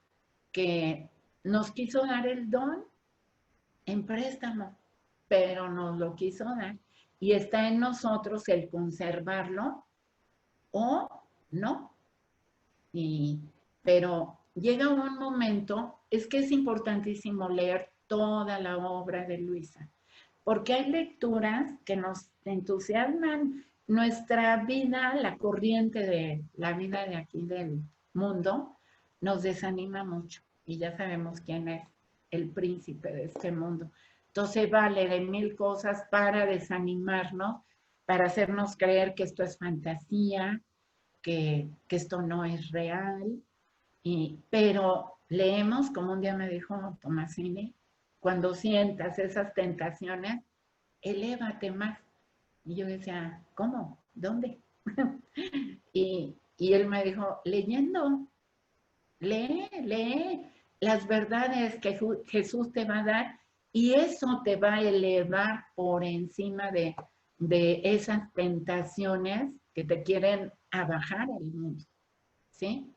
que nos quiso dar el don en préstamo, pero nos lo quiso dar. Y está en nosotros el conservarlo o no. Pero llega un momento, es que es importantísimo leer toda la obra de Luisa, porque hay lecturas que nos entusiasman nuestra vida, la corriente de la vida de aquí del mundo, nos desanima mucho. Y ya sabemos quién es el príncipe de este mundo. Entonces vale de mil cosas para desanimarnos, para hacernos creer que esto es fantasía, que esto no es real, pero leemos, como un día me dijo Tomasini, cuando sientas esas tentaciones, elévate más. Y yo decía, ¿cómo? ¿Dónde? y él me dijo, leyendo, lee las verdades que Jesús te va a dar y eso te va a elevar por encima de esas tentaciones que te quieren abajar el mundo. ¿Sí?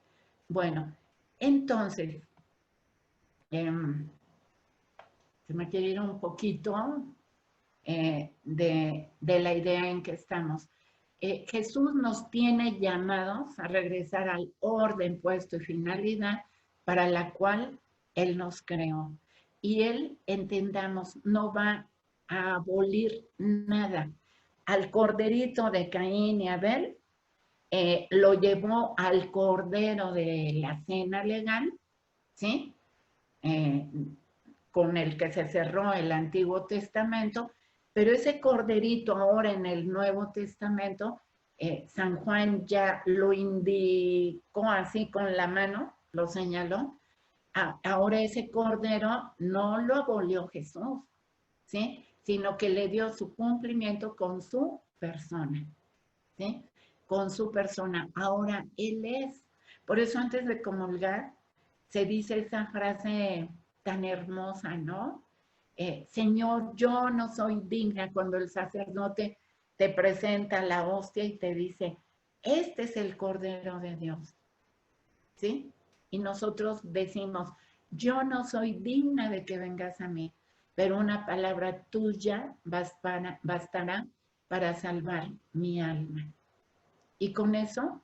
Bueno, entonces, se me quiere ir un poquito de la idea en que estamos. Jesús nos tiene llamados a regresar al orden, puesto y finalidad para la cual Él nos creó. Y Él, entendamos, no va a abolir nada. Al corderito de Caín y Abel, lo llevó al cordero de la cena legal, ¿sí? Con el que se cerró el Antiguo Testamento, pero ese corderito ahora en el Nuevo Testamento, San Juan ya lo indicó así con la mano, lo señaló. Ahora ese cordero no lo abolió Jesús, ¿sí? Sino que le dio su cumplimiento con su persona, ¿sí? Con su persona. Ahora Él es. Por eso antes de comulgar se dice esa frase tan hermosa, ¿no? Señor, yo no soy digna, cuando el sacerdote te presenta la hostia y te dice, este es el Cordero de Dios, ¿sí? Y nosotros decimos, yo no soy digna de que vengas a mí, pero una palabra tuya bastará para salvar mi alma. Y con eso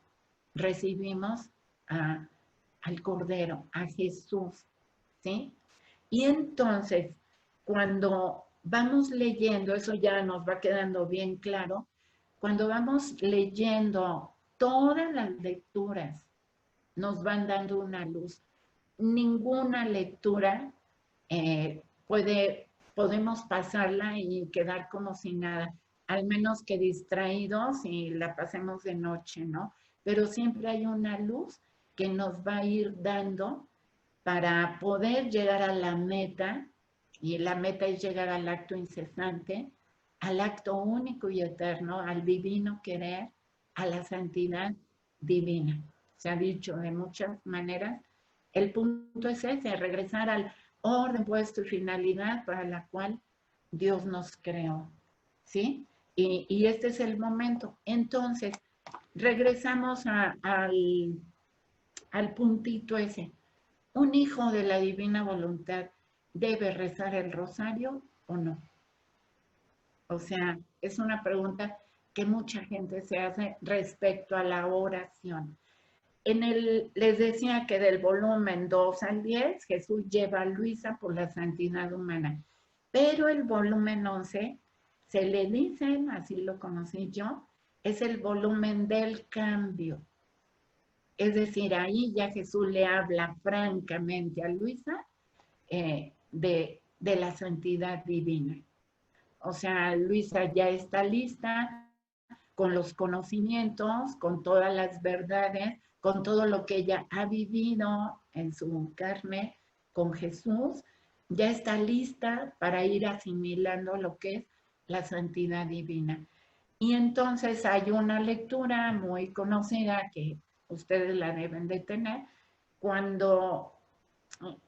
recibimos al Cordero, a Jesús, ¿sí? Y entonces, cuando vamos leyendo, eso ya nos va quedando bien claro, cuando vamos leyendo todas las lecturas, nos van dando una luz. Ninguna lectura podemos pasarla y quedar como si nada, al menos que distraídos y la pasemos de noche, ¿no? Pero siempre hay una luz que nos va a ir dando para poder llegar a la meta, y la meta es llegar al acto incesante, al acto único y eterno, al divino querer, a la santidad divina. Se ha dicho de muchas maneras. El punto es ese, regresar al orden, puesto y finalidad para la cual Dios nos creó. ¿Sí? Y este es el momento. Entonces, regresamos al puntito ese. ¿Un hijo de la divina voluntad debe rezar el rosario o no? O sea, es una pregunta que mucha gente se hace respecto a la oración. Les decía que del volumen 2 al 10, Jesús lleva a Luisa por la santidad humana. Pero el volumen 11, se le dicen, así lo conocí yo, es el volumen del cambio. Es decir, ahí ya Jesús le habla francamente a Luisa de la santidad divina. O sea, Luisa ya está lista con los conocimientos, con todas las verdades, con todo lo que ella ha vivido en su carne con Jesús, ya está lista para ir asimilando lo que es la santidad divina. Y entonces hay una lectura muy conocida que ustedes la deben de tener cuando,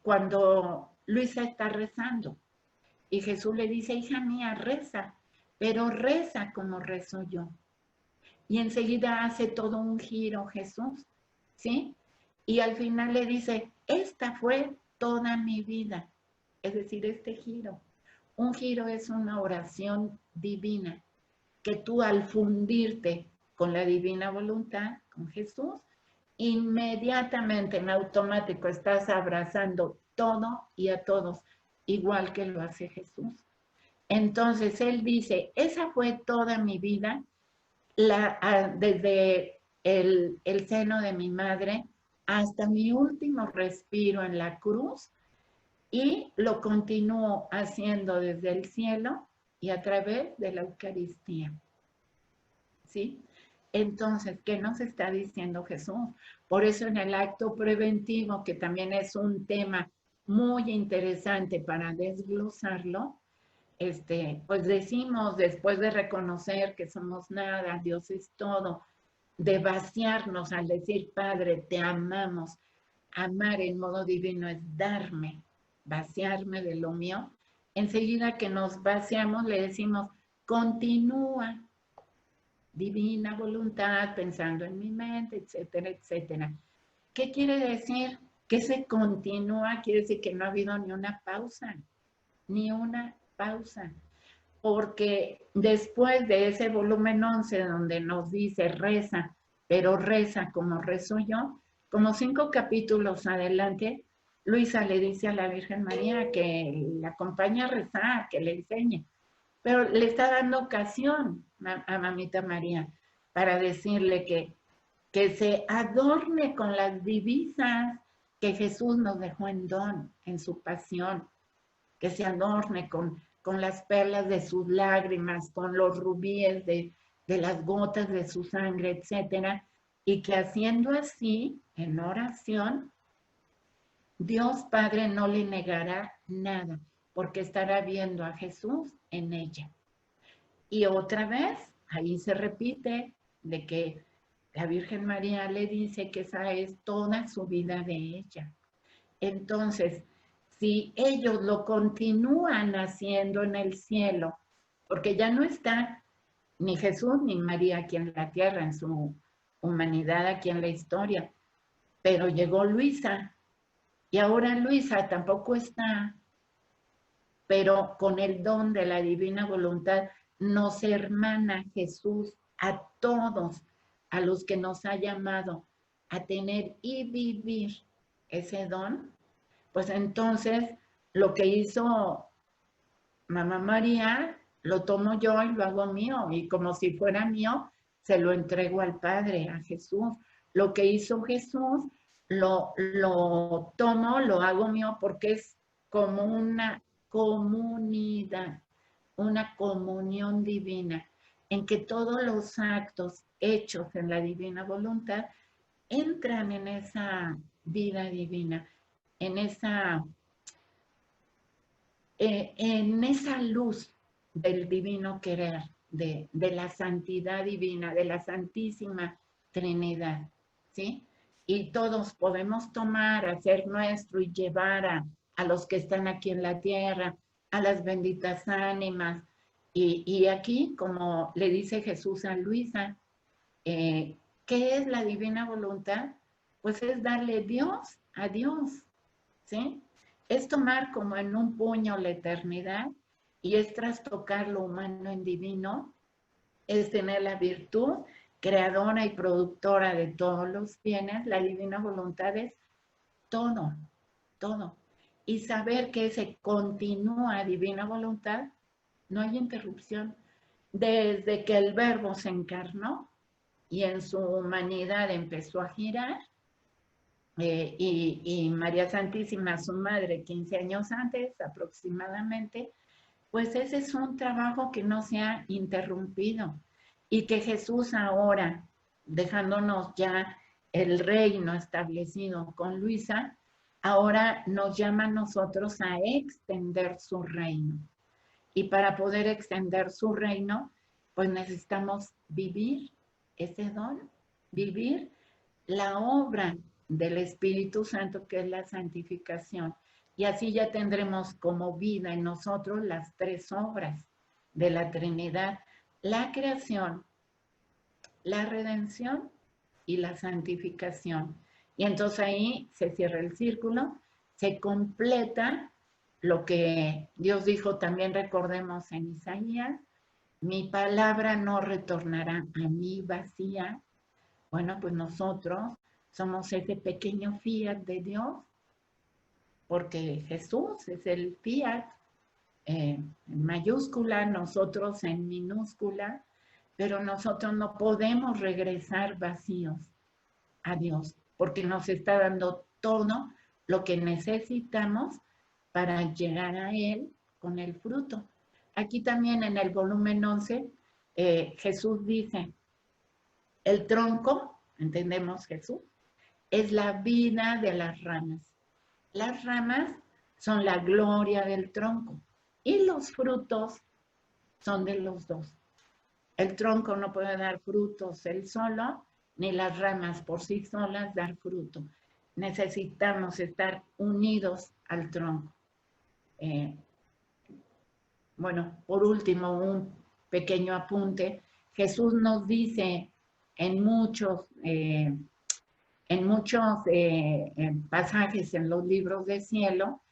cuando Luisa está rezando y Jesús le dice, hija mía, reza, pero reza como rezo yo. Y enseguida hace todo un giro Jesús, ¿sí? Y al final le dice, esta fue toda mi vida, es decir, este giro. Un giro es una oración divina, que tú al fundirte con la divina voluntad, con Jesús, inmediatamente en automático estás abrazando todo y a todos, igual que lo hace Jesús. Entonces él dice, esa fue toda mi vida, desde el seno de mi madre hasta mi último respiro en la cruz, y lo continúo haciendo desde el cielo y a través de la Eucaristía. ¿Sí? Entonces, ¿qué nos está diciendo Jesús? Por eso en el acto preventivo, que también es un tema muy interesante para desglosarlo, pues decimos, después de reconocer que somos nada, Dios es todo, de vaciarnos al decir, Padre, te amamos. Amar en modo divino es darme, vaciarme de lo mío. Enseguida que nos vaciamos, le decimos, continúa, divina voluntad, pensando en mi mente, etcétera, etcétera. ¿Qué quiere decir? Que se continúa, quiere decir que no ha habido ni una pausa, ni una pausa. Porque después de ese volumen 11 donde nos dice reza, pero reza como rezo yo, como 5 capítulos adelante, Luisa le dice a la Virgen María que la acompañe a rezar, que le enseñe, pero le está dando ocasión a Mamita María para decirle que se adorne con las divisas que Jesús nos dejó en don, en su pasión, que se adorne con las perlas de sus lágrimas, con los rubíes de las gotas de su sangre, etcétera, y que haciendo así, en oración, Dios Padre no le negará nada, porque estará viendo a Jesús en ella. Y otra vez, ahí se repite de que la Virgen María le dice que esa es toda su vida de ella. Entonces, si ellos lo continúan haciendo en el cielo, porque ya no está ni Jesús ni María aquí en la tierra, en su humanidad aquí en la historia, pero llegó Luisa y ahora Luisa tampoco está, pero con el don de la divina voluntad nos hermana Jesús a todos, a los que nos ha llamado a tener y vivir ese don. Pues entonces lo que hizo Mamá María lo tomo yo y lo hago mío, y como si fuera mío, se lo entrego al Padre, a Jesús. Lo que hizo Jesús, lo tomo, lo hago mío porque es como una comunidad, una comunión divina, en que todos los actos hechos en la divina voluntad entran en esa vida divina, en esa luz del divino querer, de la santidad divina, de la Santísima Trinidad, ¿sí? Y todos podemos tomar, hacer nuestro y llevar a los que están aquí en la tierra, a las benditas ánimas. Y aquí, como le dice Jesús a Luisa, ¿qué es la divina voluntad? Pues es darle Dios a Dios, ¿sí? Es tomar como en un puño la eternidad y es trastocar lo humano en divino, es tener la virtud creadora y productora de todos los bienes. La divina voluntad es todo, todo. Y saber que se continúa divina voluntad, no hay interrupción. Desde que el verbo se encarnó y en su humanidad empezó a girar, y María Santísima, su madre, 15 años antes aproximadamente, pues ese es un trabajo que no se ha interrumpido y que Jesús ahora, dejándonos ya el reino establecido con Luisa, ahora nos llama a nosotros a extender su reino. Y para poder extender su reino, pues necesitamos vivir ese don, vivir la obra del Espíritu Santo, que es la santificación. Y así ya tendremos como vida en nosotros las tres obras de la Trinidad: la creación, la redención y la santificación. Y entonces ahí se cierra el círculo, se completa lo que Dios dijo, también recordemos en Isaías: mi palabra no retornará a mí vacía. Bueno, pues nosotros somos ese pequeño fiat de Dios, porque Jesús es el fiat en mayúscula, nosotros en minúscula, pero nosotros no podemos regresar vacíos a Dios, porque nos está dando todo lo que necesitamos para llegar a Él con el fruto. Aquí también en el volumen 11, Jesús dice, el tronco, entendemos Jesús, es la vida de las ramas. Las ramas son la gloria del tronco y los frutos son de los dos. El tronco no puede dar frutos él solo, ni las ramas por sí solas dar fruto. Necesitamos estar unidos al tronco. Bueno, por último, un pequeño apunte. Jesús nos dice en muchos pasajes en los libros de cielo,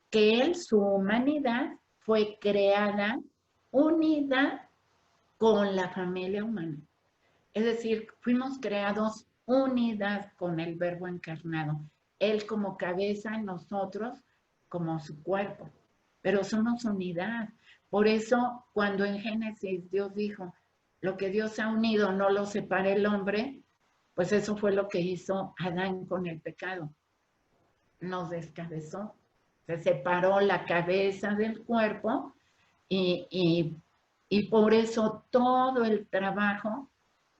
que Él, su humanidad, fue creada unida con la familia humana. Es decir, fuimos creados unidad con el Verbo encarnado. Él como cabeza, nosotros como su cuerpo. Pero somos unidad. Por eso, cuando en Génesis Dios dijo, lo que Dios ha unido no lo separe el hombre, pues eso fue lo que hizo Adán con el pecado. Nos descabezó. Se separó la cabeza del cuerpo y por eso todo el trabajo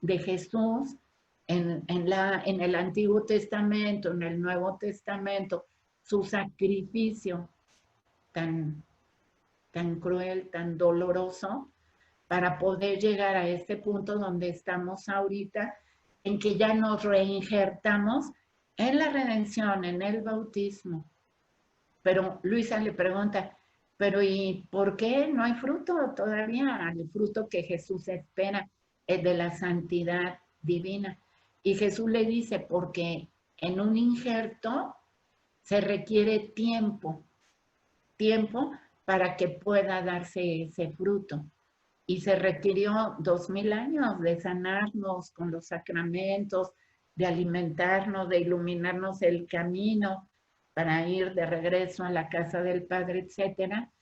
de Jesús en el Antiguo Testamento, en el Nuevo Testamento, su sacrificio tan, tan cruel, tan doloroso, para poder llegar a este punto donde estamos ahorita, en que ya nos reinjertamos en la redención, en el bautismo. Pero Luisa le pregunta, pero ¿y por qué no hay fruto todavía? El fruto que Jesús espera es de la santidad divina. Y Jesús le dice, porque en un injerto se requiere tiempo para que pueda darse ese fruto. Y se requirió 2000 años de sanarnos con los sacramentos, de alimentarnos, de iluminarnos el camino para ir de regreso a la casa del Padre, etcétera.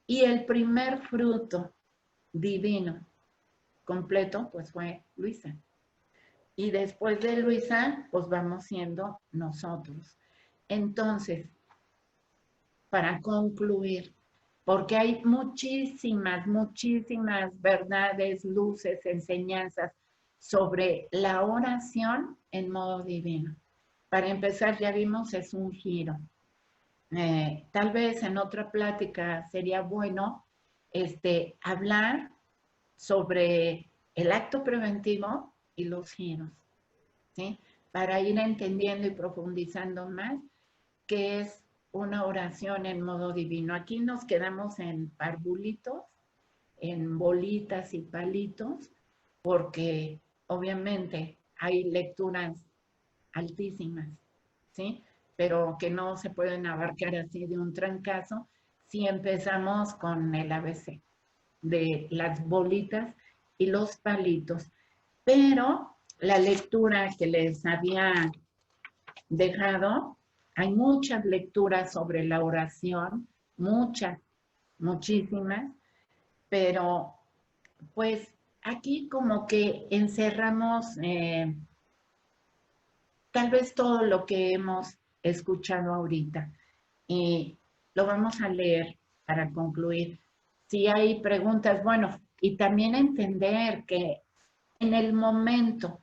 Y el primer fruto divino completo, pues fue Luisa. Y después de Luisa, pues vamos siendo nosotros. Entonces, para concluir, porque hay muchísimas, muchísimas verdades, luces, enseñanzas sobre la oración en modo divino. Para empezar, ya vimos, es un giro. Tal vez en otra plática sería bueno hablar sobre el acto preventivo y los giros, ¿sí? Para ir entendiendo y profundizando más qué es una oración en modo divino. Aquí nos quedamos en parvulitos, en bolitas y palitos, porque obviamente hay lecturas altísimas, ¿sí? Pero que no se pueden abarcar así de un trancazo si empezamos con el ABC de las bolitas y los palitos. Pero la lectura que les había dejado, hay muchas lecturas sobre la oración, muchas, muchísimas, pero pues aquí como que encerramos tal vez todo lo que hemos escuchado ahorita. Y lo vamos a leer para concluir. Si hay preguntas, bueno, y también entender que en el momento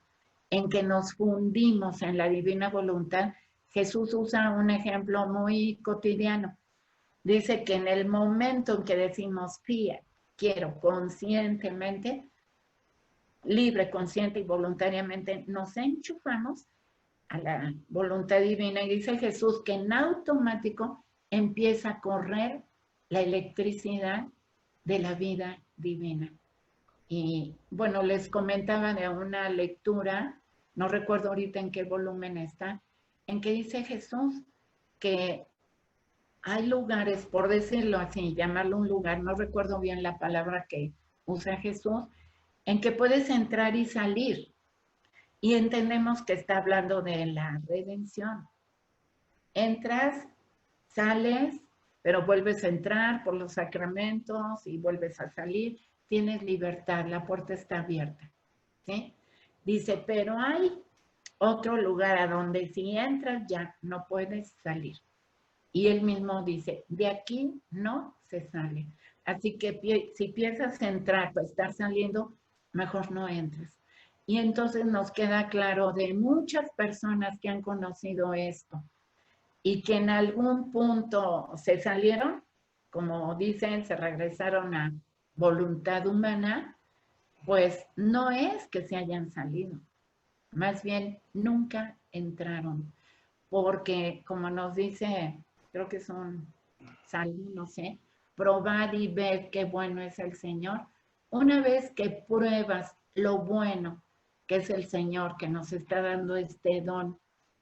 en que nos fundimos en la divina voluntad, Jesús usa un ejemplo muy cotidiano. Dice que en el momento en que decimos fía, quiero conscientemente, libre, consciente y voluntariamente, nos enchufamos a la voluntad divina y dice Jesús que en automático empieza a correr la electricidad de la vida divina. Y bueno, les comentaba de una lectura, no recuerdo ahorita en qué volumen está, en que dice Jesús que hay lugares, por decirlo así, llamarlo un lugar, no recuerdo bien la palabra que usa Jesús, en que puedes entrar y salir. Y entendemos que está hablando de la redención. Entras, sales, pero vuelves a entrar por los sacramentos y vuelves a salir. Tienes libertad, la puerta está abierta, ¿sí? Dice, pero hay otro lugar a donde si entras ya no puedes salir. Y él mismo dice, de aquí no se sale. Así que si piensas entrar para estar saliendo, mejor no entres. Y entonces nos queda claro de muchas personas que han conocido esto y que en algún punto se salieron, como dicen, se regresaron a voluntad humana, pues no es que se hayan salido, más bien nunca entraron, porque como nos dice, creo que es un salmo, no sé, probad y ved qué bueno es el Señor. Una vez que pruebas lo bueno que es el Señor, que nos está dando este don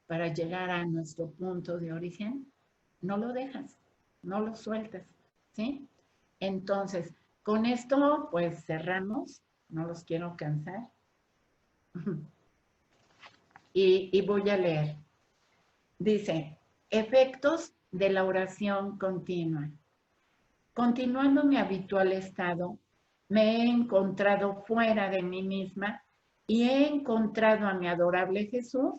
para llegar a nuestro punto de origen, no lo dejas, no lo sueltas, ¿sí? Entonces, con esto, pues cerramos, no los quiero cansar. Y voy a leer. Dice, efectos de la oración continua. Continuando mi habitual estado, me he encontrado fuera de mí misma y he encontrado a mi adorable Jesús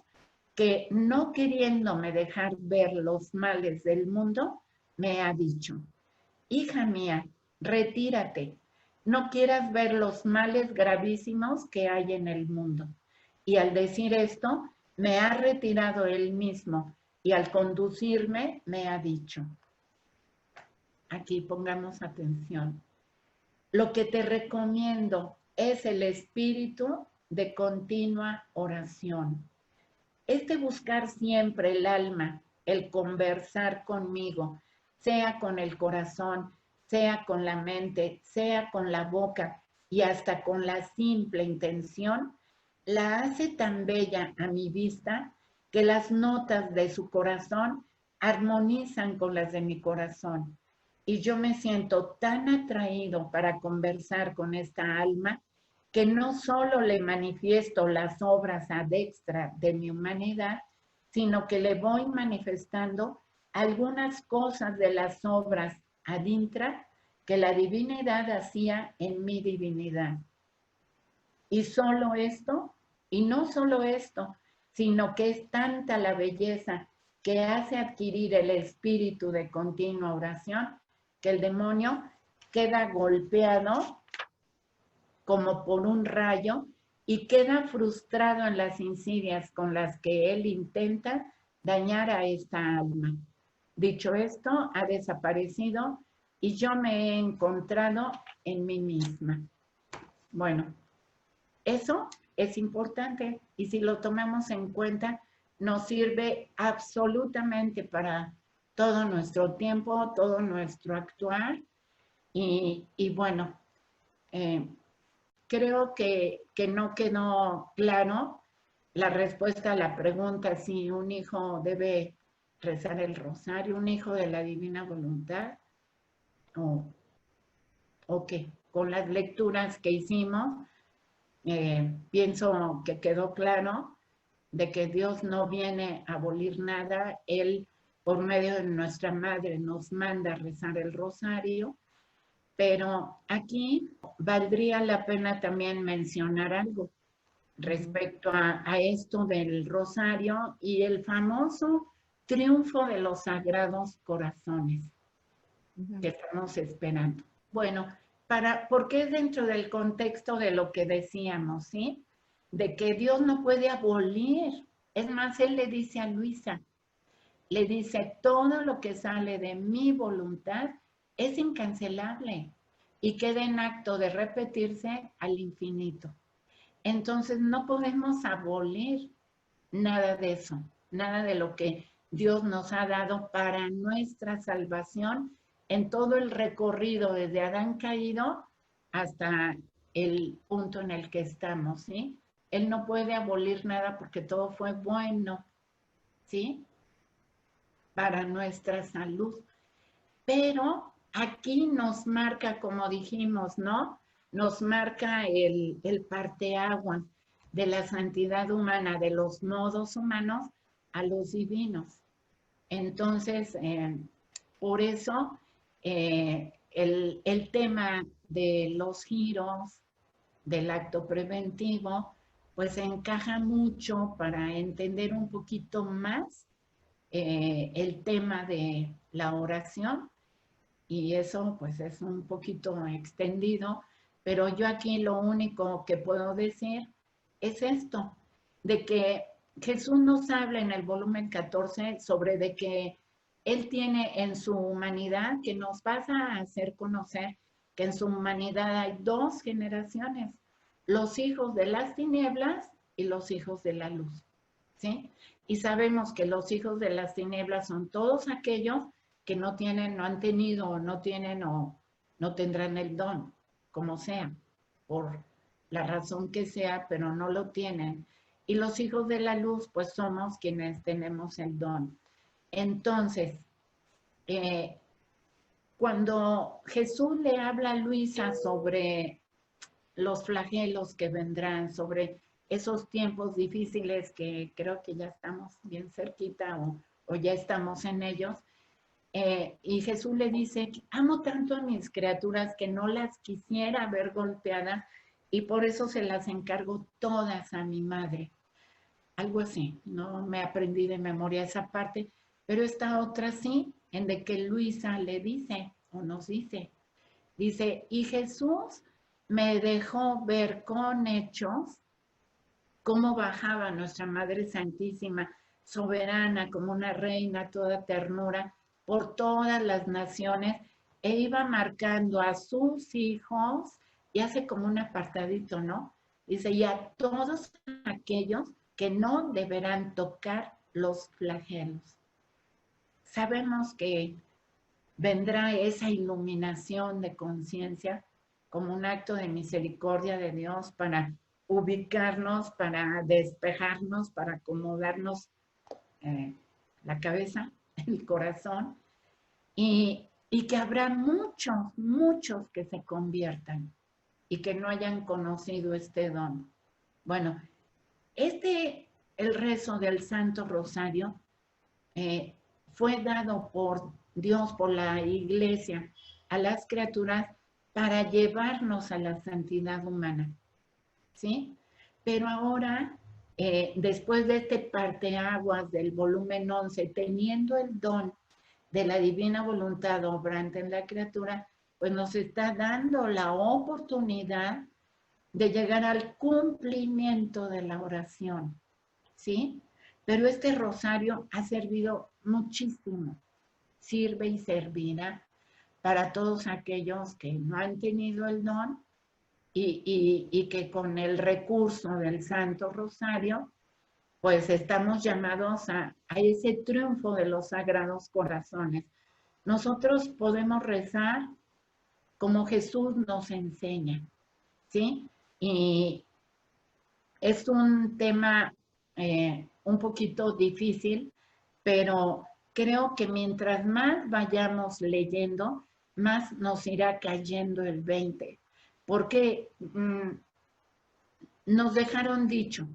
que, no queriéndome dejar ver los males del mundo, me ha dicho, hija mía, retírate, no quieras ver los males gravísimos que hay en el mundo. Y al decir esto, me ha retirado él mismo y al conducirme me ha dicho, aquí pongamos atención, lo que te recomiendo es el espíritu de continua oración. Buscar siempre el alma, el conversar conmigo, sea con el corazón, sea con la mente, sea con la boca y hasta con la simple intención, la hace tan bella a mi vista que las notas de su corazón armonizan con las de mi corazón. Y yo me siento tan atraído para conversar con esta alma que no solo le manifiesto las obras ad extra de mi humanidad, sino que le voy manifestando algunas cosas de las obras ad intra que la divinidad hacía en mi divinidad. Y solo esto, y no solo esto, sino que es tanta la belleza que hace adquirir el espíritu de continua oración, que el demonio queda golpeado como por un rayo y queda frustrado en las insidias con las que él intenta dañar a esta alma. Dicho esto, ha desaparecido y yo me he encontrado en mí misma. Bueno, eso es importante y si lo tomamos en cuenta, nos sirve absolutamente para todo nuestro tiempo, todo nuestro actuar y bueno, creo que no quedó claro la respuesta a la pregunta si un hijo debe rezar el rosario, un hijo de la divina voluntad, o, o qué. Con las lecturas que hicimos, pienso que quedó claro de que Dios no viene a abolir nada, Él por medio de nuestra madre nos manda a rezar el rosario, pero aquí valdría la pena también mencionar algo respecto a esto del rosario y el famoso triunfo de los sagrados corazones que estamos esperando. Bueno, porque es dentro del contexto de lo que decíamos, ¿sí? De que Dios no puede abolir. Es más, Él le dice a Luisa, le dice, todo lo que sale de mi voluntad es incancelable y queda en acto de repetirse al infinito. Entonces no podemos abolir nada de eso, nada de lo que Dios nos ha dado para nuestra salvación en todo el recorrido desde Adán caído hasta el punto en el que estamos, ¿sí? Él no puede abolir nada porque todo fue bueno, ¿sí? Para nuestra salud. Pero aquí nos marca, como dijimos, ¿no? Nos marca el parteaguas de la santidad humana, de los modos humanos a los divinos. Entonces, por eso el tema de los giros, del acto preventivo, pues encaja mucho para entender un poquito más el tema de la oración y eso pues es un poquito extendido, pero yo aquí lo único que puedo decir es esto, de que Jesús nos habla en el volumen 14 sobre de que Él tiene en su humanidad, que nos vas a hacer conocer que en su humanidad hay dos generaciones, los hijos de las tinieblas y los hijos de la luz, ¿sí? Y sabemos que los hijos de las tinieblas son todos aquellos que no tienen, no han tenido, o no tienen o no tendrán el don, como sea, por la razón que sea, pero no lo tienen. Y los hijos de la luz, pues somos quienes tenemos el don. Entonces, cuando Jesús le habla a Luisa sobre los flagelos que vendrán, sobre esos tiempos difíciles que creo que ya estamos bien cerquita o ya estamos en ellos, y Jesús le dice, amo tanto a mis criaturas que no las quisiera ver golpeadas y por eso se las encargo todas a mi madre. Algo así, no me aprendí de memoria esa parte, pero esta otra sí, en de que Luisa le dice o nos dice, y Jesús me dejó ver con hechos cómo bajaba nuestra Madre Santísima, soberana, como una reina, toda ternura, por todas las naciones, e iba marcando a sus hijos, y hace como un apartadito, ¿no? Dice, y a todos aquellos que no deberán tocar los flagelos. Sabemos que vendrá esa iluminación de conciencia como un acto de misericordia de Dios para ubicarnos, para despejarnos, para acomodarnos la cabeza, el corazón, y que habrá muchos que se conviertan y que no hayan conocido este don. Bueno, el rezo del Santo Rosario fue dado por Dios, por la Iglesia, a las criaturas para llevarnos a la santidad humana, ¿sí? Pero ahora, después de este parteaguas del volumen 11, teniendo el don de la divina voluntad obrante en la criatura, pues nos está dando la oportunidad de llegar al cumplimiento de la oración, ¿sí? Pero este rosario ha servido muchísimo, sirve y servirá para todos aquellos que no han tenido el don y que con el recurso del Santo Rosario, pues estamos llamados a ese triunfo de los sagrados corazones. Nosotros podemos rezar como Jesús nos enseña, ¿sí? Y es un tema un poquito difícil, pero creo que mientras más vayamos leyendo, más nos irá cayendo el 20, porque nos dejaron dicho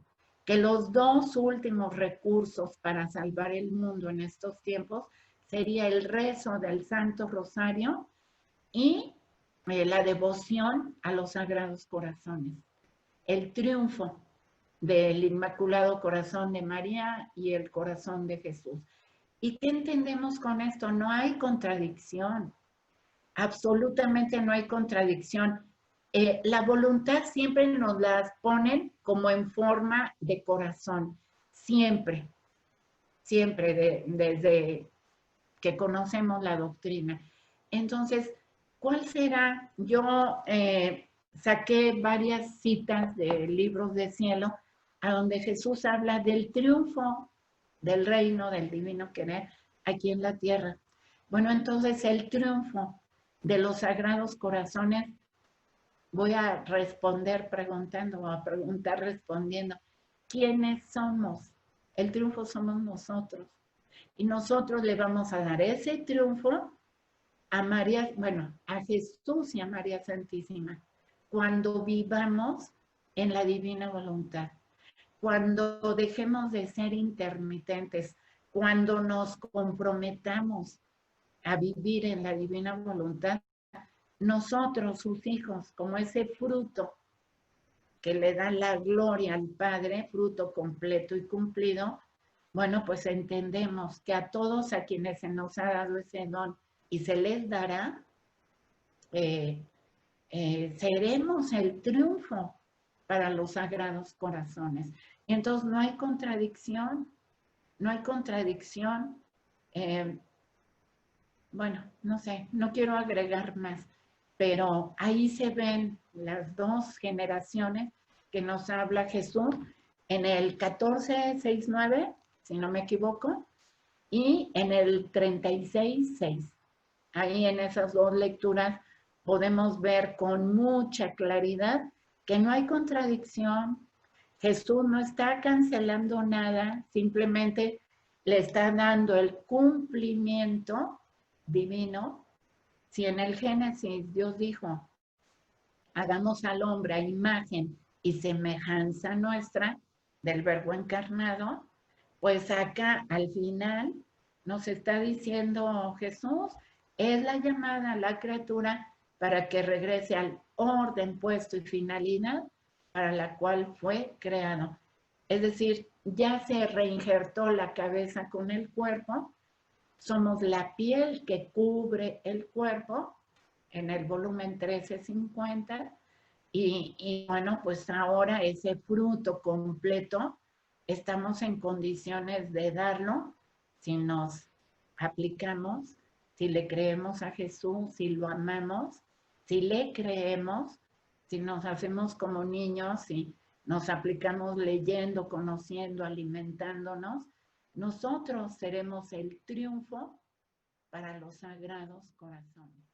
que los dos últimos recursos para salvar el mundo en estos tiempos sería el rezo del Santo Rosario y la devoción a los sagrados corazones, el triunfo del Inmaculado Corazón de María y el corazón de Jesús. ¿Y qué entendemos con esto? No hay contradicción, absolutamente no hay contradicción. La voluntad siempre nos las ponen como en forma de corazón, siempre, siempre, desde que conocemos la doctrina. Entonces, ¿cuál será? Yo saqué varias citas de libros de cielo a donde Jesús habla del triunfo del reino, del divino querer aquí en la tierra. Bueno, entonces el triunfo de los sagrados corazones, voy a responder preguntando, o a preguntar respondiendo, ¿quiénes somos? El triunfo somos nosotros. Y nosotros le vamos a dar ese triunfo a María, bueno, a Jesús y a María Santísima, cuando vivamos en la divina voluntad, cuando dejemos de ser intermitentes, cuando nos comprometamos a vivir en la divina voluntad, nosotros, sus hijos, como ese fruto que le da la gloria al Padre, fruto completo y cumplido, bueno, pues entendemos que a todos a quienes se nos ha dado ese don y se les dará, seremos el triunfo para los sagrados corazones. Y entonces no hay contradicción, no hay contradicción. Bueno, no sé, no quiero agregar más, pero ahí se ven las dos generaciones que nos habla Jesús en el 14:6-9, si no me equivoco, y en el 36:6. Ahí en esas dos lecturas podemos ver con mucha claridad que no hay contradicción. Jesús no está cancelando nada, simplemente le está dando el cumplimiento divino. Si en el Génesis Dios dijo, hagamos al hombre a imagen y semejanza nuestra del Verbo encarnado, pues acá al final nos está diciendo Jesús, es la llamada a la criatura para que regrese al orden, puesto y finalidad para la cual fue creado. Es decir, ya se reinjertó la cabeza con el cuerpo, somos la piel que cubre el cuerpo en el volumen 1350 y bueno, pues ahora ese fruto completo estamos en condiciones de darlo si nos aplicamos, si le creemos a Jesús, si lo amamos, si le creemos, si nos hacemos como niños, si nos aplicamos leyendo, conociendo, alimentándonos, nosotros seremos el triunfo para los sagrados corazones.